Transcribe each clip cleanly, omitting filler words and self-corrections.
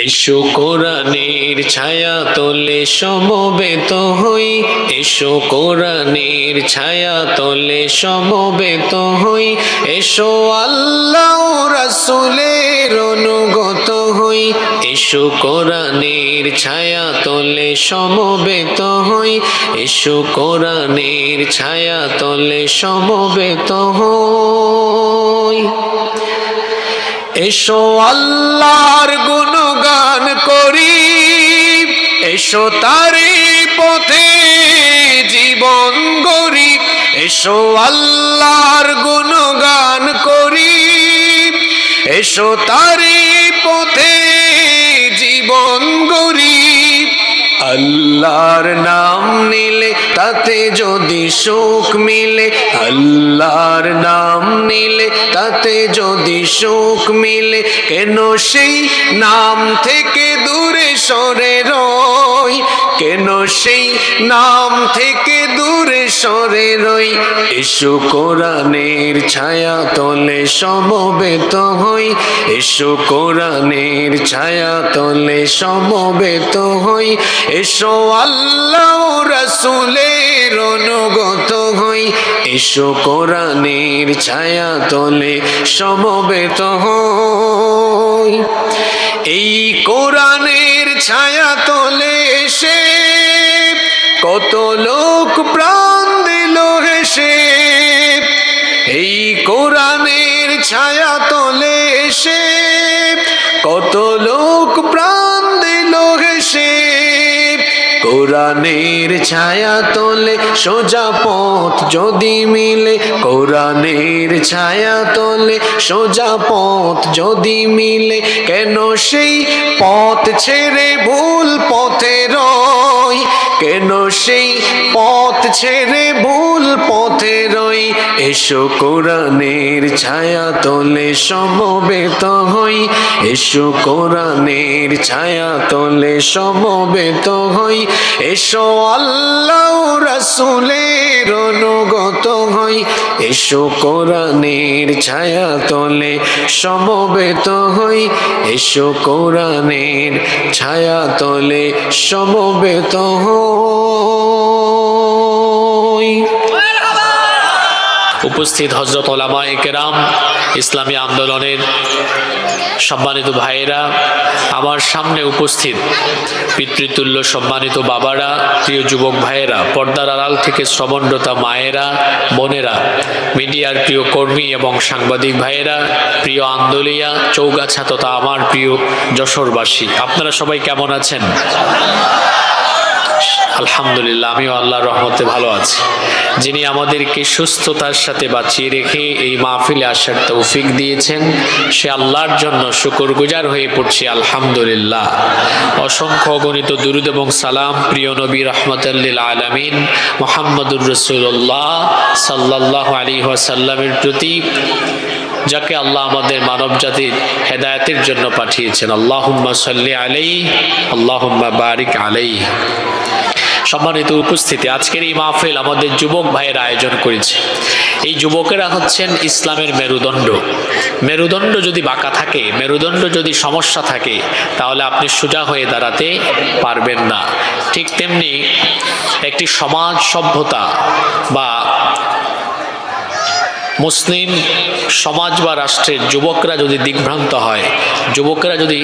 এসো কোরআনের ছায়া তলে সমবেত হই, এসো কোরআনের ছায়া তলে সমবেত হই, এসো আল্লাহ রাসূলের অনুগত হই, এসো কোরআনের ছায়া তলে সমবেত হই, এসো কোরআনের ছায়া তলে সমবেত হই। এসো আল্লাহর গুণগান করি, এসো তারি পথে জীবন গড়ি, এসো আল্লাহর গুণগান করি, এসো তারি পথে জীবন গড়ি। আল্লাহর নাম নিলে তাতে যদি সুখ মিলে, আল্লাহর নাম নিলে তাতে যদি সুখ মিলে, কেন সেই নাম থেকে দূরে সরে রই, কেন সেই নাম থেকে দূরে সরে রই। এসো কোরআনের ছায়া তলে সমবেত হই, এসো কোরআনের ছায়া তলে সমবেত হই, এসো আল্লাহ রাসূলের অনুগত হই, এসো কোরআনের ছায়া তলে সমবেত হই। এই কোরআনের ছায়া তলে এসে কত লোক প্রাণ দিল হেসে, এই কোরআনের ছায়া তলে এসে কত লোক প্রাণ দিল হেসে। কোরআনের ছায়া তলে সোজা পথ যদি মিলে, কোরআনের ছায়া তলে সোজা পথ যদি মিলে, কেন সেই পথ ছেড়ে ভুল পথে রই, কেন সেই পথ ছেড়ে ভুল পথে রই। এসো কোরআনের ছায়া তলে সমবেত হই, এসো কোরআনের ছায়া তলে সমবেত হই, এসো আল্লাহ রাসূলের অনুগত হই, এসো কোরআনের ছায়া তলে সমবেত হই, এসো কোরআনের ছায়া তলে সমবেত হই। উপস্থিত হযরত উলামায়ে কেরাম, ইসলামী আন্দোলনের সম্মানিত ভাইয়েরা, আমার সামনে উপস্থিত পিতৃতুল্য সম্মানিত বাবারা, প্রিয় যুবক ভাইয়েরা, পর্দার আড়াল থেকে শ্রবণরতা মায়েরা, বোনেরা, মিডিয়ার প্রিয় কর্মী এবং সাংবাদিক ভাইয়েরা, প্রিয় আন্দোলিয়া, চৌগাছা তথা আমার প্রিয় যশোরবাসী, আপনারা সবাই কেমন আছেন? আলহামদুলিল্লাহ, আমিও আল্লাহর রহমতে ভালো আছি। যিনি আমাদেরকে সুস্থতার সাথে বাঁচিয়ে রেখে এই মাহফিলে আসার তৌফিক দিয়েছেন, সে আল্লাহর জন্য শুকরগুজার হয়ে পড়ছি আলহামদুলিল্লাহ। অসংখ্য অগণিত দুরূদ এবং সালাম প্রিয় নবী রাহমাতাল লিল আলামিন মুহাম্মদুর রাসূলুল্লাহ সাল্লাল্লাহু আলাইহি ওয়াসাল্লামের প্রতি, যাকে আল্লাহ আমাদের মানব জাতির হেদায়েতের জন্য পাঠিয়েছেন। আল্লাহুম্মা সাল্লি আলাইহি, আল্লাহুম্মা বারিক আলাইহি। সম্মানিত উপস্থিতি, আজকের এই মাহফিল আমাদের যুবক ভাইয়েরা আয়োজন করেছে। এই যুবকেরা হচ্ছেন ইসলামের মেরুদণ্ড। মেরুদণ্ড যদি বাঁকা থাকে, মেরুদণ্ড যদি সমস্যা থাকে, তাহলে আপনি সোজা হয়ে দাঁড়াতে পারবেন না। ঠিক তেমনি একটি সমাজ সভ্যতা বা মুসলিম সমাজ বা রাষ্ট্রের যুবকরা যদি দিগ্ভ্রান্ত হয়, যুবকরা যদি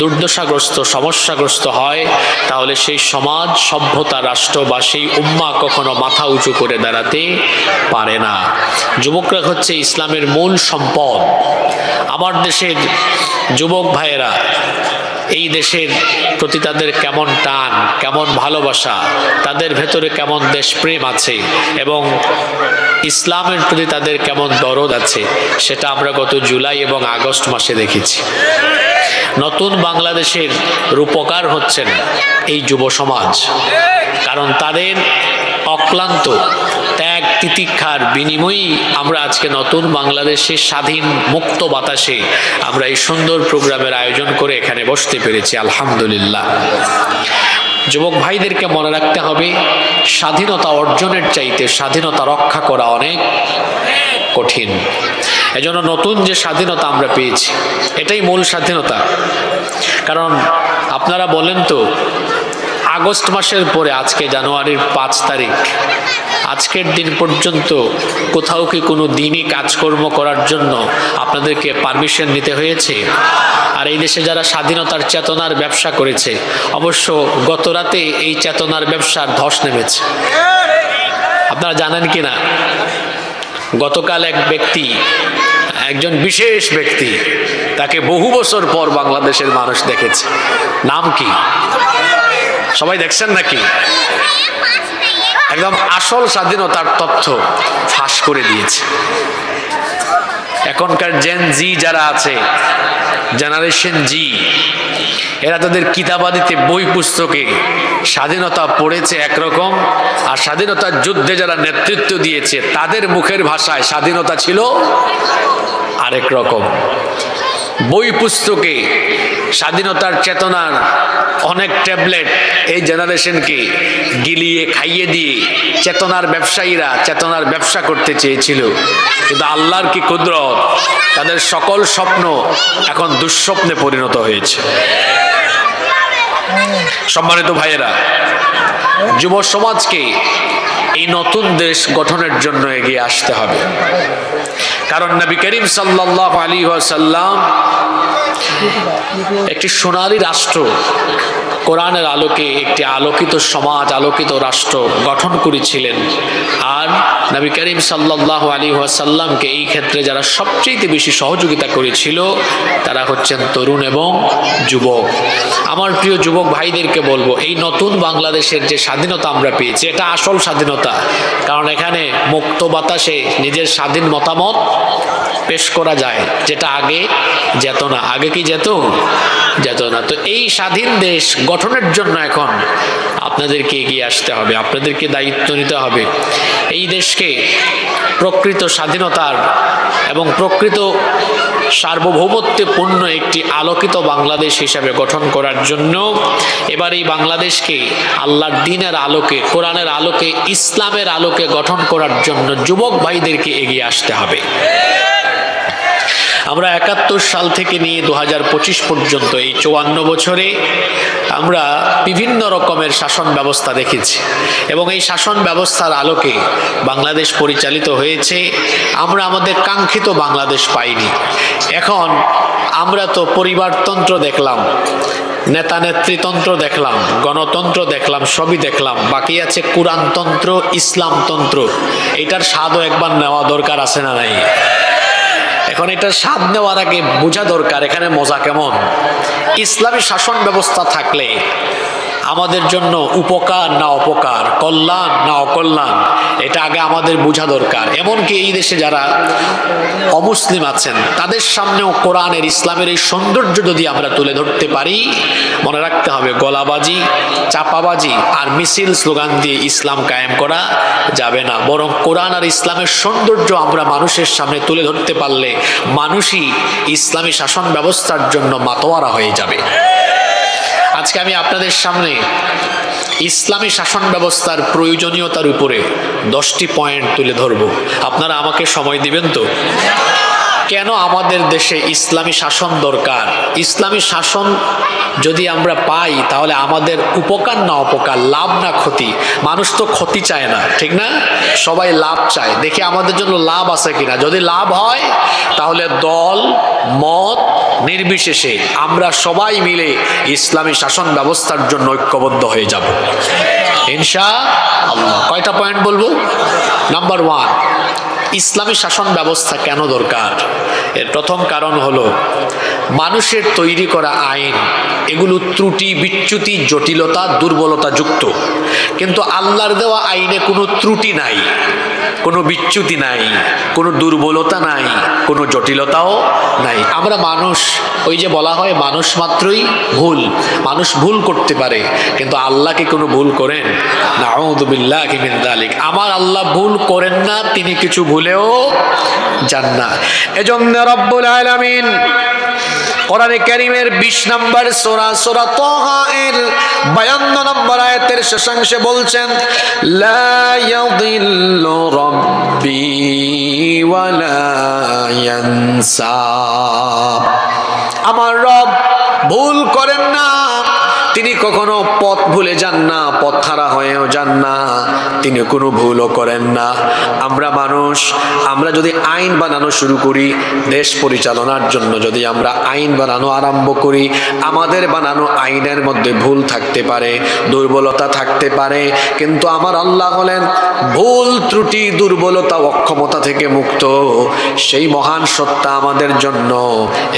দুর্দশাগ্রস্ত সমস্যাগ্রস্ত হয়, তাহলে সেই সমাজ সভ্যতা রাষ্ট্র বা সেই উম্মাহ কখনো মাথা উঁচু করে দাঁড়াতে পারে না। যুবকরা হচ্ছে ইসলামের মূল সম্পদ। আমার দেশের যুবক ভাইয়েরা, এই দেশের প্রতি তাদের কেমন টান, কেমন ভালোবাসা, তাদের ভেতরে কেমন দেশপ্রেম আছে এবং ইসলামের প্রতি তাদের কেমন দরদ আছে, সেটা আমরা গত জুলাই এবং আগস্ট মাসে দেখেছি। নতুন বাংলাদেশের রূপকার হচ্ছেন এই যুব সমাজ, কারণ তাদের অক্লান্ত ত্যাগ তিতিক্ষার বিনিময়েই আমরা আজকে নতুন বাংলাদেশের স্বাধীন মুক্ত বাতাসে আমরা এই সুন্দর প্রোগ্রামের আয়োজন করে এখানে বসতে পেরেছি আলহামদুলিল্লাহ। যুবক ভাইদেরকে মনে রাখতে হবে, স্বাধীনতা অর্জনের চাইতে স্বাধীনতা রক্ষা করা অনেক কঠিন। এজন্য নতুন যে স্বাধীনতা আমরা পেয়েছি এটাই মূল স্বাধীনতা। কারণ আপনারা বলেন তো, আগস্ট মাসের পরে আজকে জানুয়ারির 5 তারিখ, আজকের দিন পর্যন্ত কোথাও কি কোনো দিনই কাজকর্ম করার জন্য আপনাদেরকে পারমিশন নিতে হয়েছে? আর এই দেশে যারা স্বাধীনতার চেতনার ব্যবসা করেছে, অবশ্য গত রাতে এই চেতনার ব্যবসার ধস নেমেছে। আপনারা জানেন কি না, গতকাল এক ব্যক্তি, একজন বিশেষ ব্যক্তি, তাকে বহু বছর পর বাংলাদেশের মানুষ দেখেছে। নাম কি? সবাই দেখছেন নাকি? একদম আসল স্বাধীনতার তথ্য ফাঁস করে দিয়েছে। এখনকার জেন জি যারা আছে, জেনারেশন জি, এরা তাদের কিতাবাদিতে বই পুস্তকে স্বাধীনতা পড়েছে একরকম, আর স্বাধীনতার যুদ্ধে যারা নেতৃত্ব দিয়েছে তাদের মুখের ভাষায় স্বাধীনতা ছিল আরেক রকম। বই পুস্তকে স্বাধীনতার চেতনার অনেক ট্যাবলেট এই জেনারেশনকে গিলিয়ে খাইয়ে দিয়ে চেতনার ব্যবসায়ীরা চেতনার ব্যবসা করতে চেয়েছিল, কিন্তু আল্লাহর কি কুদরত, তাদের সকল স্বপ্ন এখন দুঃস্বপ্নে পরিণত হয়েছে। সম্মানিত ভাইয়েরা, যুব সমাজকে এই নতুন দেশ গঠনের জন্য এগিয়ে আসতে হবে। কারণ নবী করিম সাল্লাল্লাহু আলাইহি ওয়াসাল্লাম একটি সোনালী রাষ্ট্র, কোরআনের আলোকে একটি আলোকিত সমাজ, আলোকিত রাষ্ট্র গঠন করেছিলেন। আর নবী করিম সাল্লাল্লাহু আলাইহি ওয়াসাল্লামকে এই ক্ষেত্রে যারা সবচেয়ে বেশি সহযোগিতা করেছিল তারা হচ্ছেন তরুণ এবং যুবক। আমার প্রিয় যুবক ভাইদেরকে বলবো, এই নতুন বাংলাদেশের যে স্বাধীনতা আমরা পেয়েছি এটা আসল স্বাধীনতা। কারণ এখানে মুক্ত বাতাসে নিজের স্বাধীন মতামত পেশ করা যায়, যেটা আগে যেত না। আগে কি যেত? যেত না। তো এই স্বাধীন দেশ গঠনের জন্য এখন আপনাদেরকে এগিয়ে আসতে হবে, আপনাদেরকে দায়িত্ব নিতে হবে। এই দেশকে প্রকৃত স্বাধীনতার এবং প্রকৃত সার্বভৌমত্বপূর্ণ একটি আলোকিত বাংলাদেশ হিসাবে গঠন করার জন্য এবার এই বাংলাদেশকে আল্লাহর দ্বীনের আলোকে, কোরআনের আলোকে, ইসলামের আলোকে গঠন করার জন্য যুবক ভাইদেরকে এগিয়ে আসতে হবে। আমরা 71 সাল থেকে নিয়ে 2025 পর্যন্ত এই 54 বছরে আমরা বিভিন্ন রকমের শাসন ব্যবস্থা দেখেছি এবং এই শাসন ব্যবস্থার আলোকে বাংলাদেশ পরিচালিত হয়েছে। আমরা আমাদের কাঙ্ক্ষিত বাংলাদেশ পাইনি। এখন আমরা তো পরিবারতন্ত্র দেখলাম, নেতা নেতৃতন্ত্র দেখলাম, গণতন্ত্র দেখলাম, সবই দেখলাম, বাকি আছে কোরআনতন্ত্র, ইসলামতন্ত্র। এটার স্বাদও একবার নেওয়া দরকার আছে না নাই? এখন এটা স্বাদ নেওয়ার আগে বোঝা দরকার এখানে মজা কেমন। ইসলামী শাসন ব্যবস্থা থাকলে আমাদের জন্য উপকার না অপকার, কল্যাণ না অকল্যাণ, এটা আগে আমাদের বোঝা দরকার। এমনকি এই দেশে যারা অমুসলিম আছেন তাদের সামনেও কোরআনের, ইসলামের এই সৌন্দর্য যদি আমরা তুলে ধরতে পারি, মনে রাখতে হবে গলাবাজি, চাপাবাজি আর মিছিল স্লোগান দিয়ে ইসলাম কায়েম করা যাবে না। বরং কোরআন আর ইসলামের সৌন্দর্য আমরা মানুষের সামনে তুলে ধরতে পারলে মানুষই ইসলামী শাসন ব্যবস্থার জন্য মাতোয়ারা হয়ে যাবে। আজকে আমি আপনাদের সামনে ইসলামী শাসন ব্যবস্থার প্রয়োজনীয়তার উপরে 10টি পয়েন্ট তুলে ধরব। আপনারা আমাকে সময় দিবেন তো? কেন আমাদের দেশে ইসলামী শাসন দরকার? ইসলামী শাসন যদি আমরা পাই তাহলে আমাদের উপকার না অপকার, লাভ না ক্ষতি? মানুষ তো ক্ষতি চায় না, ঠিক না? সবাই লাভ চায়। দেখি আমাদের জন্য লাভ আছে কিনা। যদি লাভ হয় তাহলে দল মত নির্বিশেষে আমরা সবাই মিলে ইসলামী শাসন ব্যবস্থার জন্য ঐক্যবদ্ধ হয়ে যাব ইনশাআল্লাহ। কয়টা পয়েন্ট বলবো? নাম্বার 1, ইসলামী শাসন ব্যবস্থা কেন দরকার? এর প্রথম কারণ হলো মানুষের তৈরি করা আইন এগুলো ত্রুটি, বিচ্যুতি, জটিলতা, দুর্বলতা যুক্ত। কিন্তু আল্লাহর দেওয়া আইনে কোনো ত্রুটি নাই, কোনো বিচ্যুতি নাই, কোনো দুর্বলতা নাই, কোনো জটিলতাও নাই। আমরা মানুষ, ওই যে বলা হয় মানুষ মাত্রই ভুল, মানুষ ভুল করতে পারে, কিন্তু আল্লাহ কি কোনো ভুল করেন? নাউযু বিল্লাহি মিন যালিক। আমার আল্লাহ ভুল করেন না, তিনি কিছু ভুলেও যান না। এজন্য রব্বুল আলামিন কোরআনে কারীমের 20 নম্বর সূরা সূরা তাহা এর 52 নম্বর আয়াতের শেষাংশে বলছেন, লা ইয়াদিল্লু রাব্বি ওয়া লা ইয়ানসা। আমার রব ভুল করেন না, তিনি কখনো পথ ভুলে যান না, পথ হারা হয়েও যান না, তিনি কোনো ভুলও করেন না। আমরা মানুষ, আমরা যদি আইন বানানো শুরু করি, দেশ পরিচালনার জন্য যদি আমরা আইন বানানো আরম্ভ করি, আমাদের বানানো আইনের মধ্যে ভুল থাকতে পারে, দুর্বলতা থাকতে পারে, কিন্তু আমার আল্লাহ হলেন ভুল ত্রুটি দুর্বলতা অক্ষমতা থেকে মুক্ত। সেই মহান সত্তা আমাদের জন্য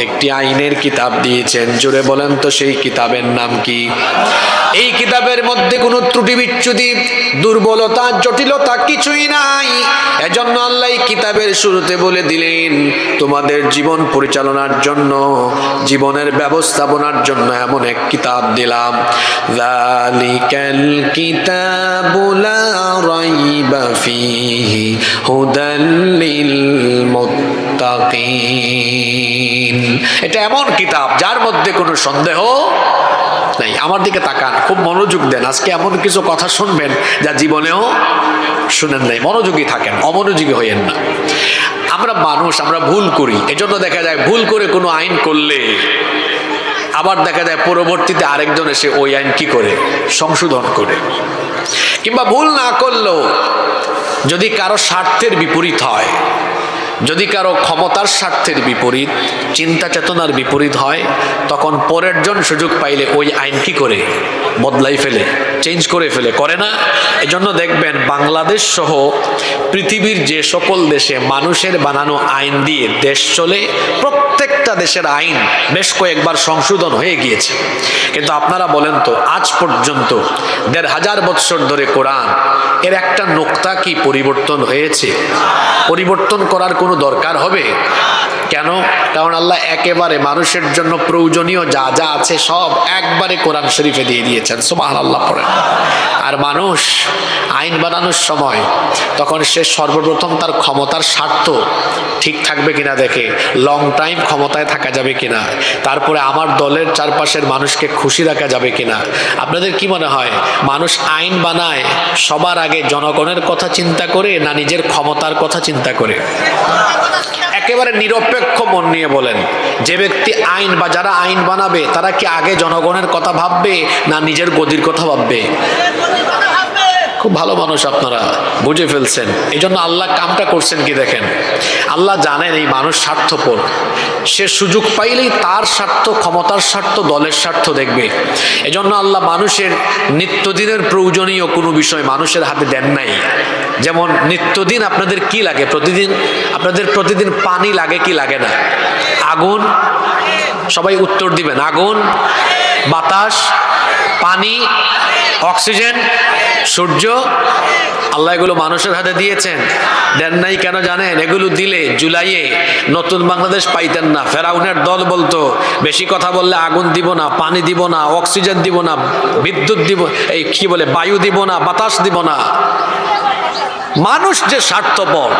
একটি আইনের কিতাব দিয়েছেন। জোরে বলেন তো সেই কিতাবের নাম কি? এই কিতাবের মধ্যে কোনো ত্রুটি বিচ্যুতি দুর্বলতা জটিলতা কিছুই নাই। এজন্য আল্লাহ এই কিতাবের শুরুতে বলে দিলেন, তোমাদের জীবন পরিচালনার জন্য, জীবনের ব্যবস্থাপনার জন্য এমন এক কিতাব দিলাম। যালিকাল কিতাবু লা রাইবা ফীহি হুদাল লিল মুত্তাকিন। এটা এমন কিতাব যার মধ্যে কোনো সন্দেহ নাই। আমার দিকে তাকান, খুব মনোযোগ দেন। আজকে এমন কিছু কথা শুনবেন যা জীবনেও শুনেন নাই। মনোযোগী থাকেন, অমনোযোগী হইয়েন না। আমরা মানুষ, আমরা ভুল করি। এজন্য দেখা যায় ভুল করে কোনো আইন করলে আবার দেখা যায় পরবর্তীতে আরেকজন এসে ওই আইন কি করে সংশোধন করে। কিংবা ভুল না করলেও যদি কারো স্বার্থের বিপরীত হয়, যদি কারো ক্ষমতার স্বার্থের বিপরীত, চিন্তা চেতনার বিপরীত হয়, তখন পরের জন সুযোগ পাইলে ওই আইন কি করে বদলাই ফেলে, চেঞ্জ করে ফেলে, করে না? এজন্য দেখবেন বাংলাদেশ সহ পৃথিবীর যে সকল দেশে মানুষের বানানো আইন দিয়ে দেশ চলে, প্রত্যেকটা দেশের আইন বেশ কয়েকবার সংশোধন হয়ে গিয়েছে। কিন্তু আপনারা বলেন তো, আজ পর্যন্ত ১৫০০ বৎসর ধরে কোরআন এর একটা নোক্তা কি পরিবর্তন হয়েছে? পরিবর্তন করার কোনো দরকার হবে? কেন? কারণ আল্লাহ একেবারে মানুষের জন্য প্রয়োজনীয় যা যা আছে সব একবারে কোরআন শরীফে দিয়ে দিয়েছেন। সুবহানাল্লাহ পড়েন। আর মানুষ আইন বানানোর সময় তখন সে সর্বপ্রথম তার ক্ষমতার স্বার্থ ঠিক থাকবে কিনা দেখে, লং টাইম ক্ষমতায় থাকা যাবে কিনা, তারপরে আমার দলের চারপাশের মানুষকে খুশি রাখা যাবে কিনা। আপনাদের কি মনে হয় মানুষ আইন বানায় সবার আগে জনগণের কথা চিন্তা করে না নিজের ক্ষমতার কথা চিন্তা করে? একেবারে নিরপেক্ষ মন নিয়ে বলেন, যে ব্যক্তি আইন বা যারা আইন বানাবে তারা কি আগে জনগণের কথা ভাববে না নিজের গদির কথা ভাববে? খুব ভালো মানুষ, আপনারা বুঝে ফেলছেন। এই জন্য আল্লাহ কামটা করছেন কি দেখেন, আল্লাহ জানেন এই মানুষ স্বার্থপর, সে সুযোগ পাইলেই তার স্বার্থ, ক্ষমতার স্বার্থ, দলের স্বার্থ দেখবে। এজন্য আল্লাহ মানুষের নিত্যদিনের প্রয়োজনীয় কোনো বিষয় মানুষের হাতে দেন নাই। যেমন নিত্যদিন আপনাদের কি লাগে? আপনাদের প্রতিদিন পানি লাগে কি লাগে না? আগুন, সবাই উত্তর দিবেন। আগুন, বাতাস, পানি, অক্সিজেন, সূর্য। আল্লাহ এগুলো মানুষের হাতে দিয়েছেন, দেন নাই কেন জানেন? এগুলো দিলে জুলাইয়ে নতুন বাংলাদেশ পাইতেন না। ফেরাউনের দল বলতো বেশি কথা বললে আগুন দিব না, পানি দিব না, অক্সিজেন দিব না, বিদ্যুৎ দিব, এই কি বলে বায়ু দিব না, বাতাস দিব না। মানুষ যে স্বার্থপর,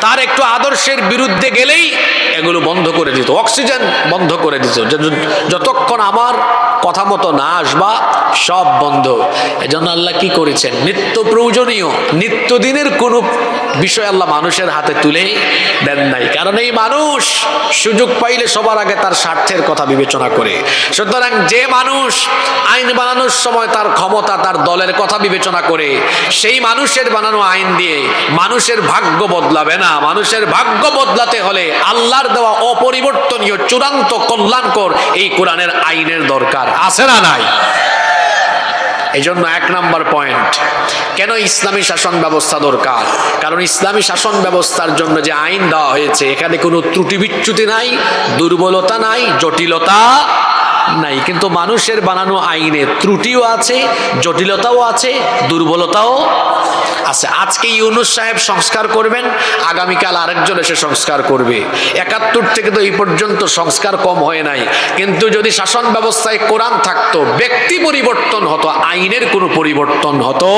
তার একটু আদর্শের বিরুদ্ধে গেলেই এগুলো বন্ধ করে দিত, অক্সিজেন বন্ধ করে দিত। যতক্ষণ আমার কথা মতো না আসবা সব বন্ধ। এজন্য আল্লাহ কি করেছেন? নিত্য প্রয়োজনীয় নিত্যদিনের কোনো বিষয় আল্লাহ মানুষের হাতে তুলে দেন নাই। কারণ এই মানুষ সুযোগ পাইলে সবার আগে তার স্বার্থের কথা বিবেচনা করে। সুতরাং যে মানুষ আইন বানানোর সময় তার ক্ষমতা, তার দলের কথা বিবেচনা করে, সেই মানুষের বানানো আইন দিয়ে মানুষের ভাগ্য বদলাবে না। মানুষের ভাগ্য বদলাতে হলে আল্লাহর দেওয়া অপরিবর্তনীয় চূড়ান্ত কল্যাণকর এই কোরআনের আইনের দরকার আছে না নাই? এই জন্য 1 নম্বর পয়েন্ট, কেন ইসলামী শাসন ব্যবস্থা দরকার? কারণ ইসলামী শাসন ব্যবস্থার জন্য যে আইন দেওয়া হয়েছে এখানে কোনো ত্রুটি বিচ্যুতি নাই, দুর্বলতা নাই, জটিলতা নাই। কিন্তু মানুষের বানানো আইনে ত্রুটিও আছে, জটিলতাও আছে, দুর্বলতাও আছে। আজকে ইউনূস সাহেব সংস্কার করবেন, আগামীকাল আরেকজন এসে সংস্কার করবে। ৭১ থেকে তো এই পর্যন্ত সংস্কার কম হয় নাই। কিন্তু যদি শাসন ব্যবস্থায় কোরআন থাকতো, ব্যক্তি পরিবর্তন হতো, আইনের কোনো পরিবর্তন হতো।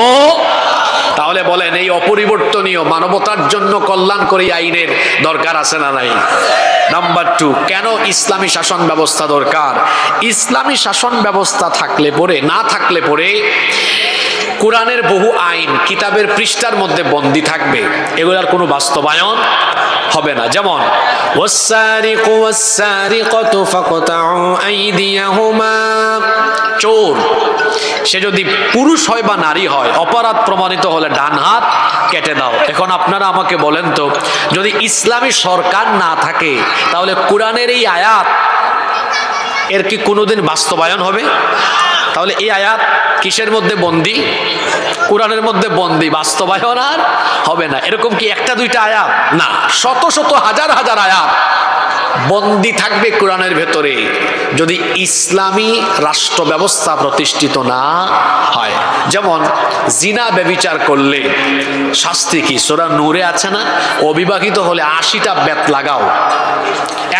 তাহলে বলেন এই অপরিবর্তনীয় মানবতার জন্য কল্যাণকরী আইনের দরকার আছে না নাই? নাম্বার 2, কেন ইসলামী শাসন ব্যবস্থা দরকার? ইসলামী শাসন ব্যবস্থা না থাকলে পরে কোরআনের বহু আইন কিতাবের পৃষ্ঠার মধ্যে বন্দী থাকবে, এগুলার কোনো বাস্তবায়ন হবে না। যেমন ওয়াসসারিকু ওয়াসসারিকাতু ফাকতাউ আইদিয়াহুমা, চোর সে যদি পুরুষ হয় বা নারী হয়, অপরাধ প্রমাণিত হলে ডান হাত কেটে দাও। এখন আপনারা আমাকে বলেন তো, যদি ইসলামী সরকার না থাকে তাহলে কোরআনের এই আয়াত এর কি কোনোদিন বাস্তবায়ন হবে? তাহলে এই আয়াত কিসের মধ্যে বন্দী? কোরআনের মধ্যে বন্দী, বাস্তবায়ন আর হবে না। এরকম কি একটা দুইটা আয়াত না, শত শত হাজার হাজার আয়াত বন্দী থাকবে কোরআনের ভেতরে যদি ইসলামী রাষ্ট্র ব্যবস্থা প্রতিষ্ঠিত না হয়। যেমন জিনা ব্যভিচার করলে শাস্তি কি? সূরা নূরে আছে না, অবিবাহিত হলে 80টা বেত লাগাও,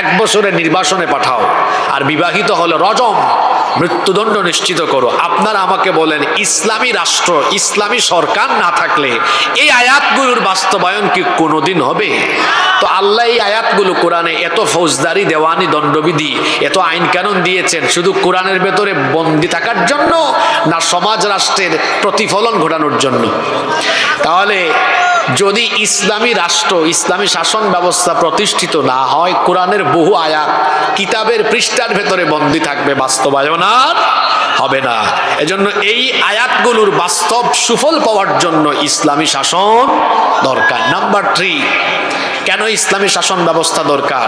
1 বছরের নির্বাসনে পাঠাও, আর বিবাহিত হলে রজম, মৃত্যুদণ্ড নিশ্চিত করো। আপনারা আমাকে বলেন, ইসলামী রাষ্ট্র, ইসলামী সরকার না থাকলে এই আয়াতগুলোর বাস্তবায়ন কি কোনোদিন হবে? তো আল্লাহ এই আয়াতগুলো কোরআনে এত ফৌজদারি, দেওয়ানি, দণ্ডবিধি, এত আইন কানুন দিয়েছেন শুধু কোরআনের ভেতরে বন্দী থাকার জন্য, না সমাজ রাষ্ট্রের প্রতিফলন ঘটানোর জন্য? তাহলে যদি ইসলামী রাষ্ট্র, ইসলামী শাসন ব্যবস্থা প্রতিষ্ঠিত না হয়, কোরআনের বহু আয়াত কিতাবের পৃষ্ঠার ভেতরে বন্দী থাকবে, বাস্তবায়ন আর হবে না। এজন্য এই আয়াতগুলোর বাস্তব সুফল পাওয়ার জন্য ইসলামী শাসন দরকার। নাম্বার 3, কেন ইসলামী শাসন ব্যবস্থা দরকার?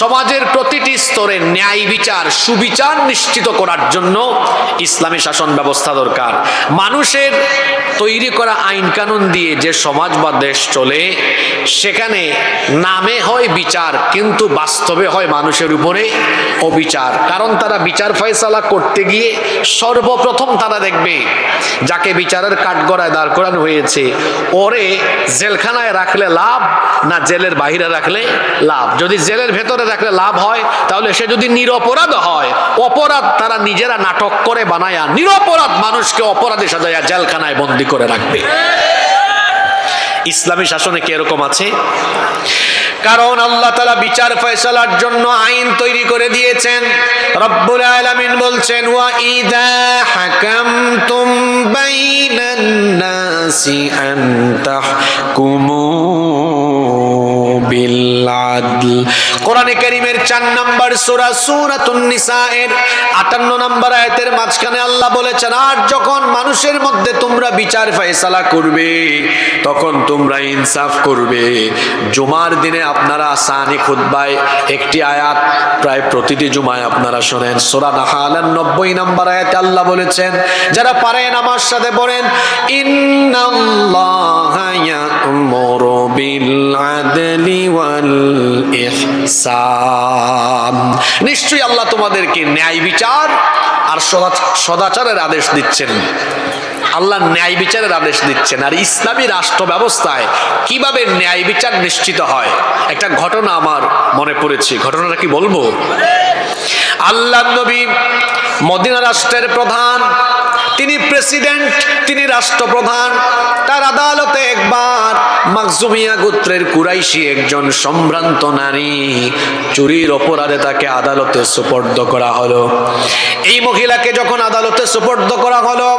সমাজের প্রতিটি স্তরে ন্যায় বিচার, সুবিচার নিশ্চিত করার জন্য ইসলামী শাসন ব্যবস্থা দরকার। মানুষের তৈরি করা আইন কানুন দিয়ে যে সমাজ বা দেশ চলে, সেখানে নামে হয় বিচার, কিন্তু বাস্তবে হয় মানুষের উপরে অবিচার। কারণ তারা বিচার ফয়সালা করতে গিয়ে সর্বপ্রথম তারা দেখবে যাকে বিচারের কাঠগড়ায় দাঁড় করানো হয়েছে, ওরে জেলখানায় রাখলে লাভ না জেলের বাইরে রাখলে লাভ। যদি জেলের ভেতরে রাখলে লাভ হয়, তাহলে সে যদি নিরপরাধ হয়, অপরাধ তারা নিজেরা নাটক করে বানায়া নিরপরাধ মানুষকে অপরাধে সাজায়া জেলখানায় বন্দী করে রাখবে। ইসলামী শাসনে কি এরকম আছে? কারণ আল্লাহ তাআলা বিচার ফয়সালার জন্য আইন তৈরি করে দিয়েছেন। রব্বুল আলামিন বলছেন, ওয়া ইযা হাকামতুম বাইনান নাসি আন তাহকুমু বিল আদল। কোরআনে কারীমের 4 নম্বর সূরা সূরাতুন নিসা এর 58 নম্বর আয়াতের মাঝখানে আল্লাহ বলেছেন, আর যখন মানুষের মধ্যে তোমরা বিচার ফয়সালা করবে তখন তোমরা ইনসাফ করবে। জুমার দিনে আপনারা সানি খুতবায় একটি আয়াত প্রায় প্রতিটি জুমায় আপনারা শোনেন। সূরা নাহালের 90 নম্বর আয়াতে আল্লাহ বলেছেন, যারা পারেন আমার সাথে বলেন, ইন্নাল্লাহা ইয়া'মুরু বিল আদলি ওয়াল ইহসান। নিশ্চয়ই আল্লাহ তোমাদেরকে ন্যায় বিচার আর সদাচারের আদেশ দিচ্ছেন। আল্লাহ ন্যায় বিচারের আদেশ দিচ্ছেন। আর ইসলামী রাষ্ট্র ব্যবস্থায় কিভাবে ন্যায় বিচার নিশ্চিত হয়, একটা ঘটনা আমার মনে পড়েছে। ঘটনাটা কি বলবো? আল্লাহ নবী মদিনা রাষ্ট্রের প্রধান, তিনি প্রেসিডেন্ট, তিনি রাষ্ট্রপ্রধান। তার আদালতে একবার মাখজুমিয়া গোত্রের কুরাইশি একজন সম্ভ্রান্ত নারী চুরির অপরাধে তাকে আদালতে সুপর্দ করা হলো। এই মহিলাকে যখন আদালতে সুপর্দ করা হলো,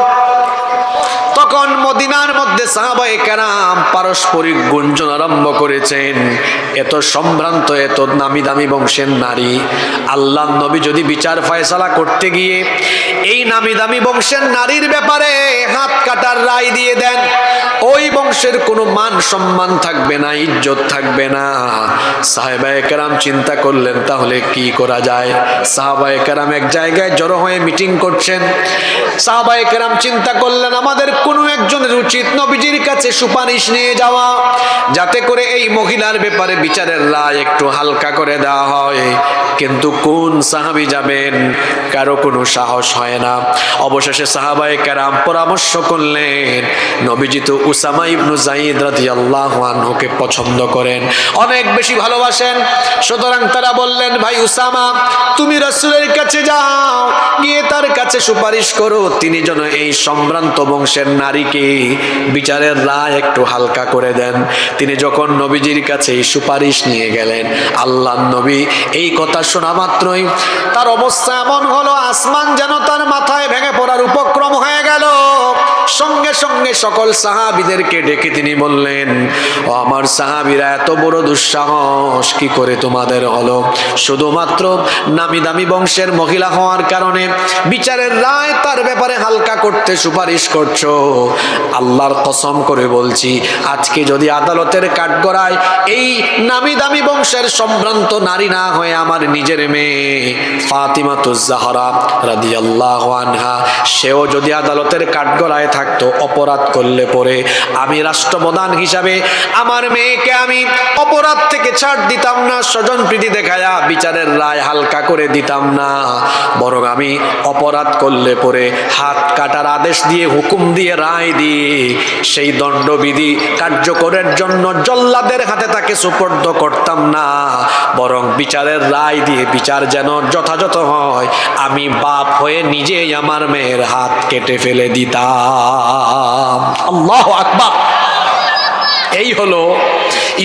তখন মদিনার মধ্যে সাহাবায়ে কেরাম পারস্পরিক গুঞ্জন আরম্ভ করেছেন, এত সম্ভ্রান্ত, এত নামি দামি বংশের নারী, আল্লাহর নবী যদি বিচার ফয়সালা করতে গিয়ে এই নামি দামি বংশের নারীর ব্যাপারে হাত কাটার রায় দিয়ে দেন, ওই বংশের কোনো মান সম্মান থাকবে না, ইজ্জত থাকবে না। সাহাবায়ে কেরাম চিন্তা করলেন, তাহলে কি করা যায়? সাহাবায়ে কেরাম এক জায়গায় জড়ো হয়ে মিটিং করছেন। সাহাবায়ে কেরাম চিন্তা করলেন, আমাদের কোনো একজনের উচিত নবীজির কাছে সুপারিশ নিয়ে যাওয়া, যাতে করে এই মহিলার ব্যাপারে বিচারের রায় একটু হালকা করে দেওয়া হয়। কিন্তু কোন সাহাবী যাবেন? কারো কোনো সাহস হয় না। অবশেষে সাহাবায়ে কেরাম পরামর্শ করলেন, নবীজি তো উসামা ইবনে যায়েদ রাদিয়াল্লাহু আনহুকে পছন্দ করেন, অনেক বেশি ভালোবাসেন। সুতরাং তারা বললেন, ভাই উসামা, তুমি রাসূলের কাছে যাও, গিয়ে তার কাছে কাছে সুপারিশ করো তিনি যেন এই সম্ভ্রান্ত বংশের নারীকে বিচারের রায় একটু হালকা করে দেন। তিনি যখন নবীজির কাছে এই সুপারিশ নিয়ে গেলেন, আল্লাহর নবী এই কথা শোনা মাত্রই তার অবস্থা এমন হলো, আসমান যেন তার মাথায় ভেঙে পড়ার উপক্রম হয়ে গেল। সঙ্গে সঙ্গে সকল সাহাবীদেরকে ডেকে তিনি বললেন, ও আমার সাহাবীরা, এত বড় দুঃসাহস কি করে তোমাদের হলো? শুধুমাত্র নামি দামি বংশের মহিলা হওয়ার কারণে বিচারের রায় তার ব্যাপারে হালকা করতে সুপারিশ করছো? আল্লাহর কসম করে বলছি, আজকে যদি আদালতের কাঠগড়ায় এই নামি দামি বংশের সম্ভ্রান্ত নারী না হয়ে আমার নিজের মেয়ে ফাতিমাতুজ জাহরা রাদিয়াল্লাহু আনহা সেও যদি আদালতের কাঠগড়ায় থাকতো, অপরাধ করলে পরে আমি রাষ্ট্রপ্রধান হিসাবে আমার মেয়েকে আমি অপরাধ থেকে ছাড় দিতাম না, স্বজন প্রীতি দেখায়া বিচারের রায় হালকা করে দিতাম না, বরং আমি অপরাধ করলে পরে হাত কাটার আদেশ দিয়ে, হুকুম দিয়ে, রায় দিয়ে সেই দণ্ডবিধি কার্যকরের জন্য জল্লাদের হাতে তাকে সুপর্দ করতাম না, বরং বিচারের রায় দিয়ে বিচার যেন যথাযথ হয় আমি বাপ হয়ে নিজেই আমার মেয়ের হাত কেটে ফেলে দিতাম। আল্লাহু আকবার। এই হলো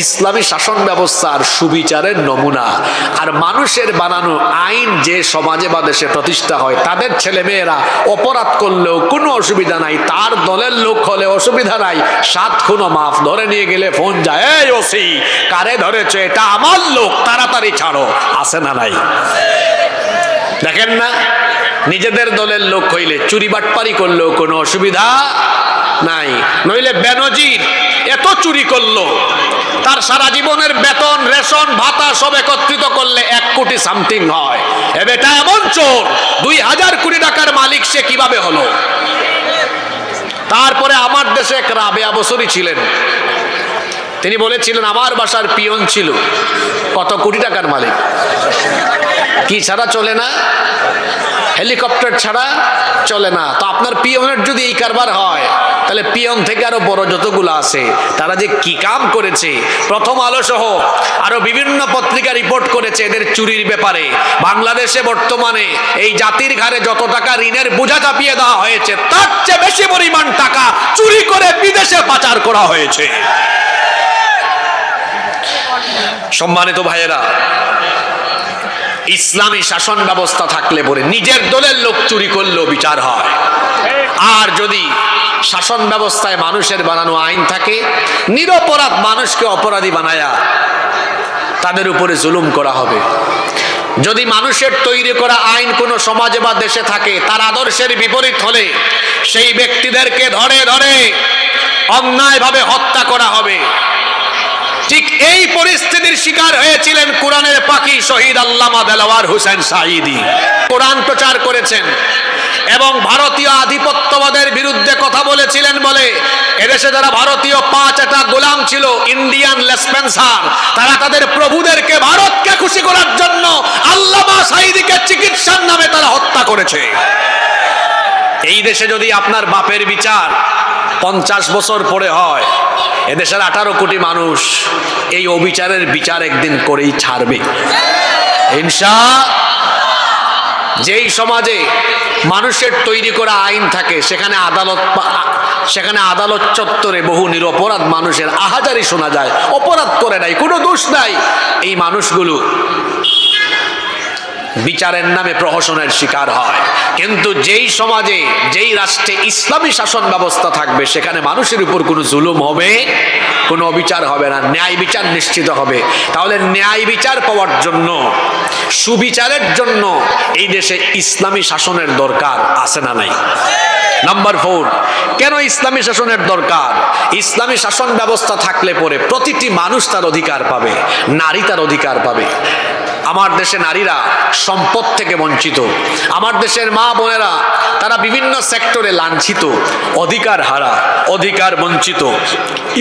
ইসলামী শাসন ব্যবস্থার সুবিচারের নমুনা। আর মানুষের বানানো আইন যে সমাজে বা দেশে প্রতিষ্ঠা হয়, তাদের ছেলেমেয়েরা অপরাধ করলেও কোনো অসুবিধা নাই, তার দলের লোক হলে অসুবিধা নাই, 7 খুনও মাফ, ধরে নিয়ে গেলে ফোন যায়, এই ওসি কারে ধরেছে, এটা আমার লোক, তাড়াতাড়ি ছাড়ো, আছে না নাই? দেখেন না, নিজেদের দলের লোক হইলে চুরি বাটপারি করলেও কোনো অসুবিধা নাই। নইলে বেনজির এত চুরি করলো, তার সারা জীবনের বেতন, রেশন, ভাতা সব একত্রিত করলে 1 কোটি সামথিং হয়। এ বেটা এমন চোর, 2000 কোটি টাকার মালিক সে কিভাবে হলো? তারপরে আমার দেশে এক রাবেয়া বসরি ছিলেন, তিনি বলেছিলেন আমার বাসার পিয়ন ছিল, কত কোটি টাকার মালিক, কি ছাড়া চলে না? হেলিকপ্টার ছাড়া চলে না। তো আপনার পিয়নের যদি এই কারবার হয়, তাহলে পিয়ন থেকে আরো বড় যতগুলো আছে তারা যে কি কাম করেছে। প্রথম আলো সহ আরো বিভিন্ন পত্রিকা রিপোর্ট করেছে এদের চুরির ব্যাপারে। বাংলাদেশে বর্তমানে এই জাতির ঘাড়ে যত টাকা ঋণের বোঝা চাপিয়ে দেওয়া হয়েছে, তার চেয়ে বেশি পরিমাণ টাকা চুরি করে বিদেশে পাচার করা হয়েছে। সম্মানিত ভাইয়েরা, ইসলামী শাসন ব্যবস্থা থাকলে পরে নিজের দলের লোক চুরি করলেও বিচার হয়। আর যদি শাসন ব্যবস্থায় মানুষের বানানো আইন থাকে, নিরপরাধ মানুষকে অপরাধী বানায়া তাদের উপরে জুলুম করা হবে। যদি মানুষের তৈরি করা আইন কোনো সমাজে বা দেশে থাকে, তার আদর্শের বিপরীত হলে সেই ব্যক্তিদেরকে ধরে ধরে অন্যায়ভাবে হত্যা করা হবে। ঠিক এই পরিস্থিতির শিকার হয়েছিলেন কোরআনের পাখি শহীদ আল্লামা দেলাওয়ার হোসেন সাঈদী। কোরআন প্রচার করেছেন এবং ভারতীয় আধিপত্যবাদের বিরুদ্ধে কথা বলেছিলেন বলে এদেশে যারা ভারতীয় 5টা গোলাম ছিল, ইন্ডিয়ান লেসপেন্সার, তারা তাদের প্রভুদেরকে, ভারতকে খুশি করার জন্য আল্লামা সাঈদীকে চিকিৎসার নামে তারা হত্যা করেছে। এই দেশে যদি আপনার বাপের বিচার 50 বছর পরে হয়, এদেশের 18 কোটি মানুষ এই অবিচারের বিচার একদিন করেই ছাড়বে ইনশাআল্লাহ। যেই সমাজে মানুষের তৈরি করা আইন থাকে, সেখানে আদালত চত্বরে বহু নিরপরাধ মানুষের আহাজারি শোনা যায়, অপরাধ করে নাই, কোনো দোষ নাই, এই মানুষগুলো বিচারের নামে প্রহসনের শিকার হয়। কিন্তু যেই সমাজে, যেই রাষ্ট্রে ইসলামী শাসন ব্যবস্থা থাকবে, সেখানে মানুষের উপর কোনো জুলুম হবে, কোনো অবিচার হবে না, ন্যায় বিচার নিশ্চিত হবে। তাহলে ন্যায় বিচার পাওয়ার জন্য, সুবিচারের জন্য এই দেশে ইসলামী শাসনের দরকার আছে না নাই? নাম্বার 4, কেন ইসলামী শাসনের দরকার? ইসলামী শাসন ব্যবস্থা থাকলে পরে প্রতিটি মানুষ তার অধিকার পাবে, নারী তার অধিকার পাবে। আমার দেশে নারীরা সম্পদ থেকে বঞ্চিত, আমার দেশের মা বোনেরা তারা বিভিন্ন সেক্টরে লাঞ্ছিত, অধিকার হারা, অধিকার বঞ্চিত।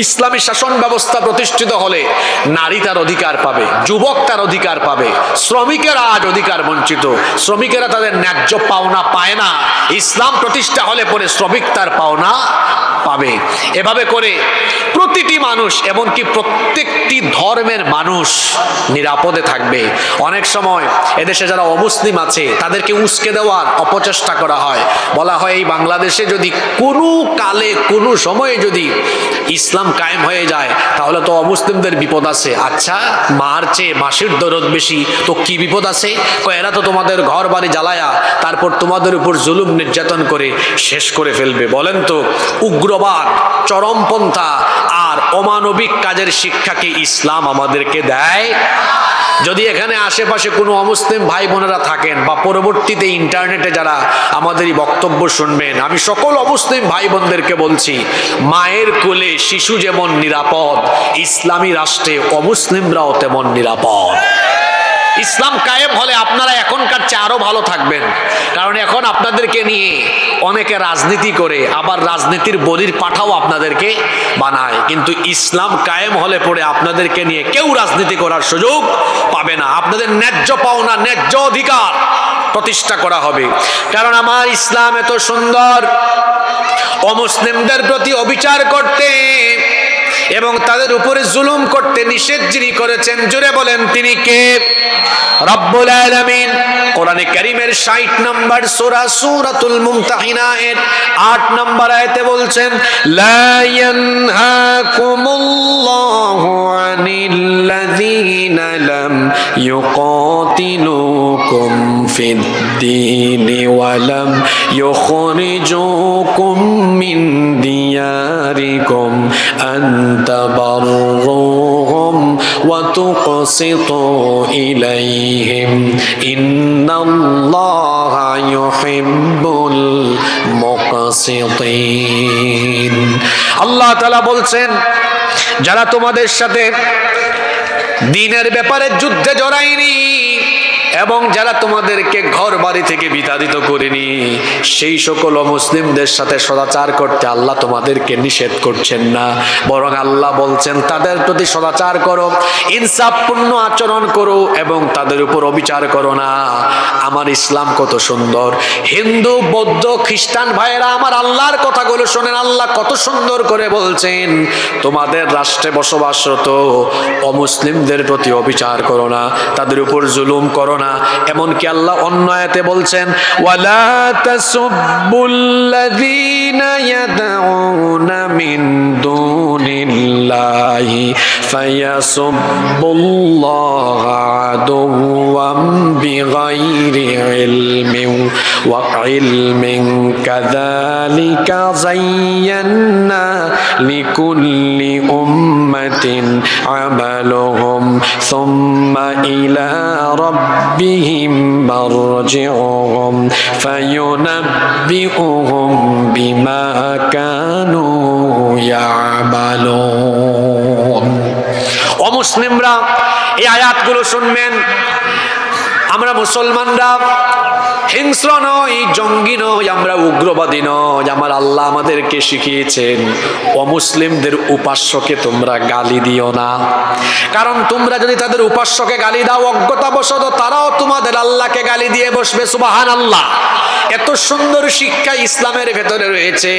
ইসলামী শাসন ব্যবস্থা প্রতিষ্ঠিত হলে নারী তার অধিকার পাবে, যুবক তার অধিকার পাবে, শ্রমিকেরা আজ অধিকার বঞ্চিত, শ্রমিকেরা তাদের ন্যায্য পাওনা পায় না। ইসলাম প্রতিষ্ঠা হলে পরে শ্রমিক তার পাওনা পাবে। এভাবে করে প্রতিটি মানুষ, এমনকি প্রত্যেকটি ধর্মের মানুষ নিরাপদে থাকবে। অনেক সময় এদেশে যারা অমুসলিম আছে তাদেরকে উস্কে দেওয়ার অপচেষ্টা করা হয়, বলা হয় এই বাংলাদেশে যদি কোনো কালে কোনো সময়ে যদি ইসলাম কায়েম হয়ে যায় তাহলে তো অমুসলিমদের বিপদ আছে। আচ্ছা, মার চেয়ে মাসির দরদ বেশি, তো কি বিপদ আছে? এরা তো তোমাদের ঘর বাড়ি জ্বালায়া তারপর তোমাদের উপর জুলুম নির্যাতন করে শেষ করে ফেলবে। বলেন তো, উগ্রবাদ, চরমপন্থা আর অমানবিক কাজের শিক্ষাকে ইসলাম আমাদেরকে দেয়? যদি এখানে আশেপাশে কোনো অমুসলিম ভাই বোনেরা থাকেন বা পরবর্তীতে ইন্টারনেটে যারা আমাদের এই বক্তব্য শুনবেন, আমি সকল অমুসলিম ভাই বোনদেরকে বলছি, মায়ের কোলে শিশু যেমন নিরাপদ, ইসলামী রাষ্ট্রে অমুসলিমরাও তেমন নিরাপদ। ইসলাম কায়েম হলে আপনারা এখনকার চেয়ে আরো ভালো থাকবেন, কারণ এখন আপনাদেরকে নিয়ে অনেকে রাজনীতি করে, আবার রাজনীতির বলির পাঠাও আপনাদেরকে বানায়। কিন্তু ইসলাম কায়েম হলে পরে আপনাদেরকে নিয়ে কেউ রাজনীতি করার সুযোগ পাবে না। আপনাদের ন্যায্য পাওনা, ন্যায্য অধিকার প্রতিষ্ঠা করা হবে। কারণ আমার ইসলাম এত সুন্দর, অমুসলিমদের প্রতি অবিচার করতে এবং তাদের উপরে জুলুম করতে নিষেধ যিনি করেছেন, জোরে বলেন তিনি কে? রব্বুল আলামিন কোরআনে কারীমের 60 নম্বর সূরা সূরাতুল মুমতাহিনা এর 8 নম্বর আয়াতে বলছেন, লা ইয়ানহাকুমুল্লাহু আনিল্লাযীনা লাম ইউকাতিলুকুম ফিদ-দীনি ওয়া লাম ইউখরিজুকুম মিন দিয়ারিকুম আন তাবাররুহুম ওয়া তুকসিতু ইলাইহিম ইন্নাল্লাহা ইউহিব্বুল মুকসিতিন। আল্লাহ তাআলা বলছেন, যারা তোমাদের সাথে দ্বীনের ব্যাপারে যুদ্ধে জড়ায়নি এবং যারা তোমাদেরকে ঘর বাড়ি থেকে বিতাড়িত করেনি, সেই সকল মুসলিমদের সাথে সদাচার করতে আল্লাহ তোমাদেরকে নিষেধ করছেন না, বরং আল্লাহ বলছেন তাদের প্রতি সদাচার করো, ইনসাফপূর্ণ আচরণ করো এবং তাদের উপর অবিচার করো না। আমার ইসলাম কত সুন্দর! হিন্দু, বৌদ্ধ, খ্রিস্টান ভাইয়েরা আমার আল্লাহর কথাগুলো শোনেন। আল্লাহ কত সুন্দর করে বলছেন, তোমাদের রাষ্ট্রে বসবাসরত অমুসলিমদের প্রতি অবিচার করো না, তাদের উপর জুলুম করো না। এমনকি আল্লাহ অন্য আয়াতে বলছেন, ওয়ালা তাসুব্বুল্লাযীনা ইয়াদউনা মিন দুনিল্লাহি ফায়াসুব্বুল্লাহা আদুওয়াম বিগাইরি ইলমিন ওয়া ইলমিন কাযালিকা যায়্যানা লিকুল্লি উম্মাতিন আমালুহুম সুম্মা ইলা রাব্বিহিম মারজিউহুম ফায়ুনাব্বিউহুম বিমা কানু ইয়ামালুন। অমুসলিমরা এই আয়াতগুলো শুনবেন। আমরা মুসলমানরা হিংস্র নই, জঙ্গি নই, আমরা উগ্রবাদী নই। আমার আল্লাহ আমাদেরকে শিখিয়েছেন, অমুসলিমদের উপাস্যকে তোমরা গালি দিও না, কারণ তোমরা যদি তাদের উপাস্যকে গালি দাও অজ্ঞতাবশত তারাও তোমাদের আল্লাহকে গালি দিয়ে বসবে। সুবহানাল্লাহ! এত সুন্দর শিক্ষা ইসলামের ভেতরে রয়েছে।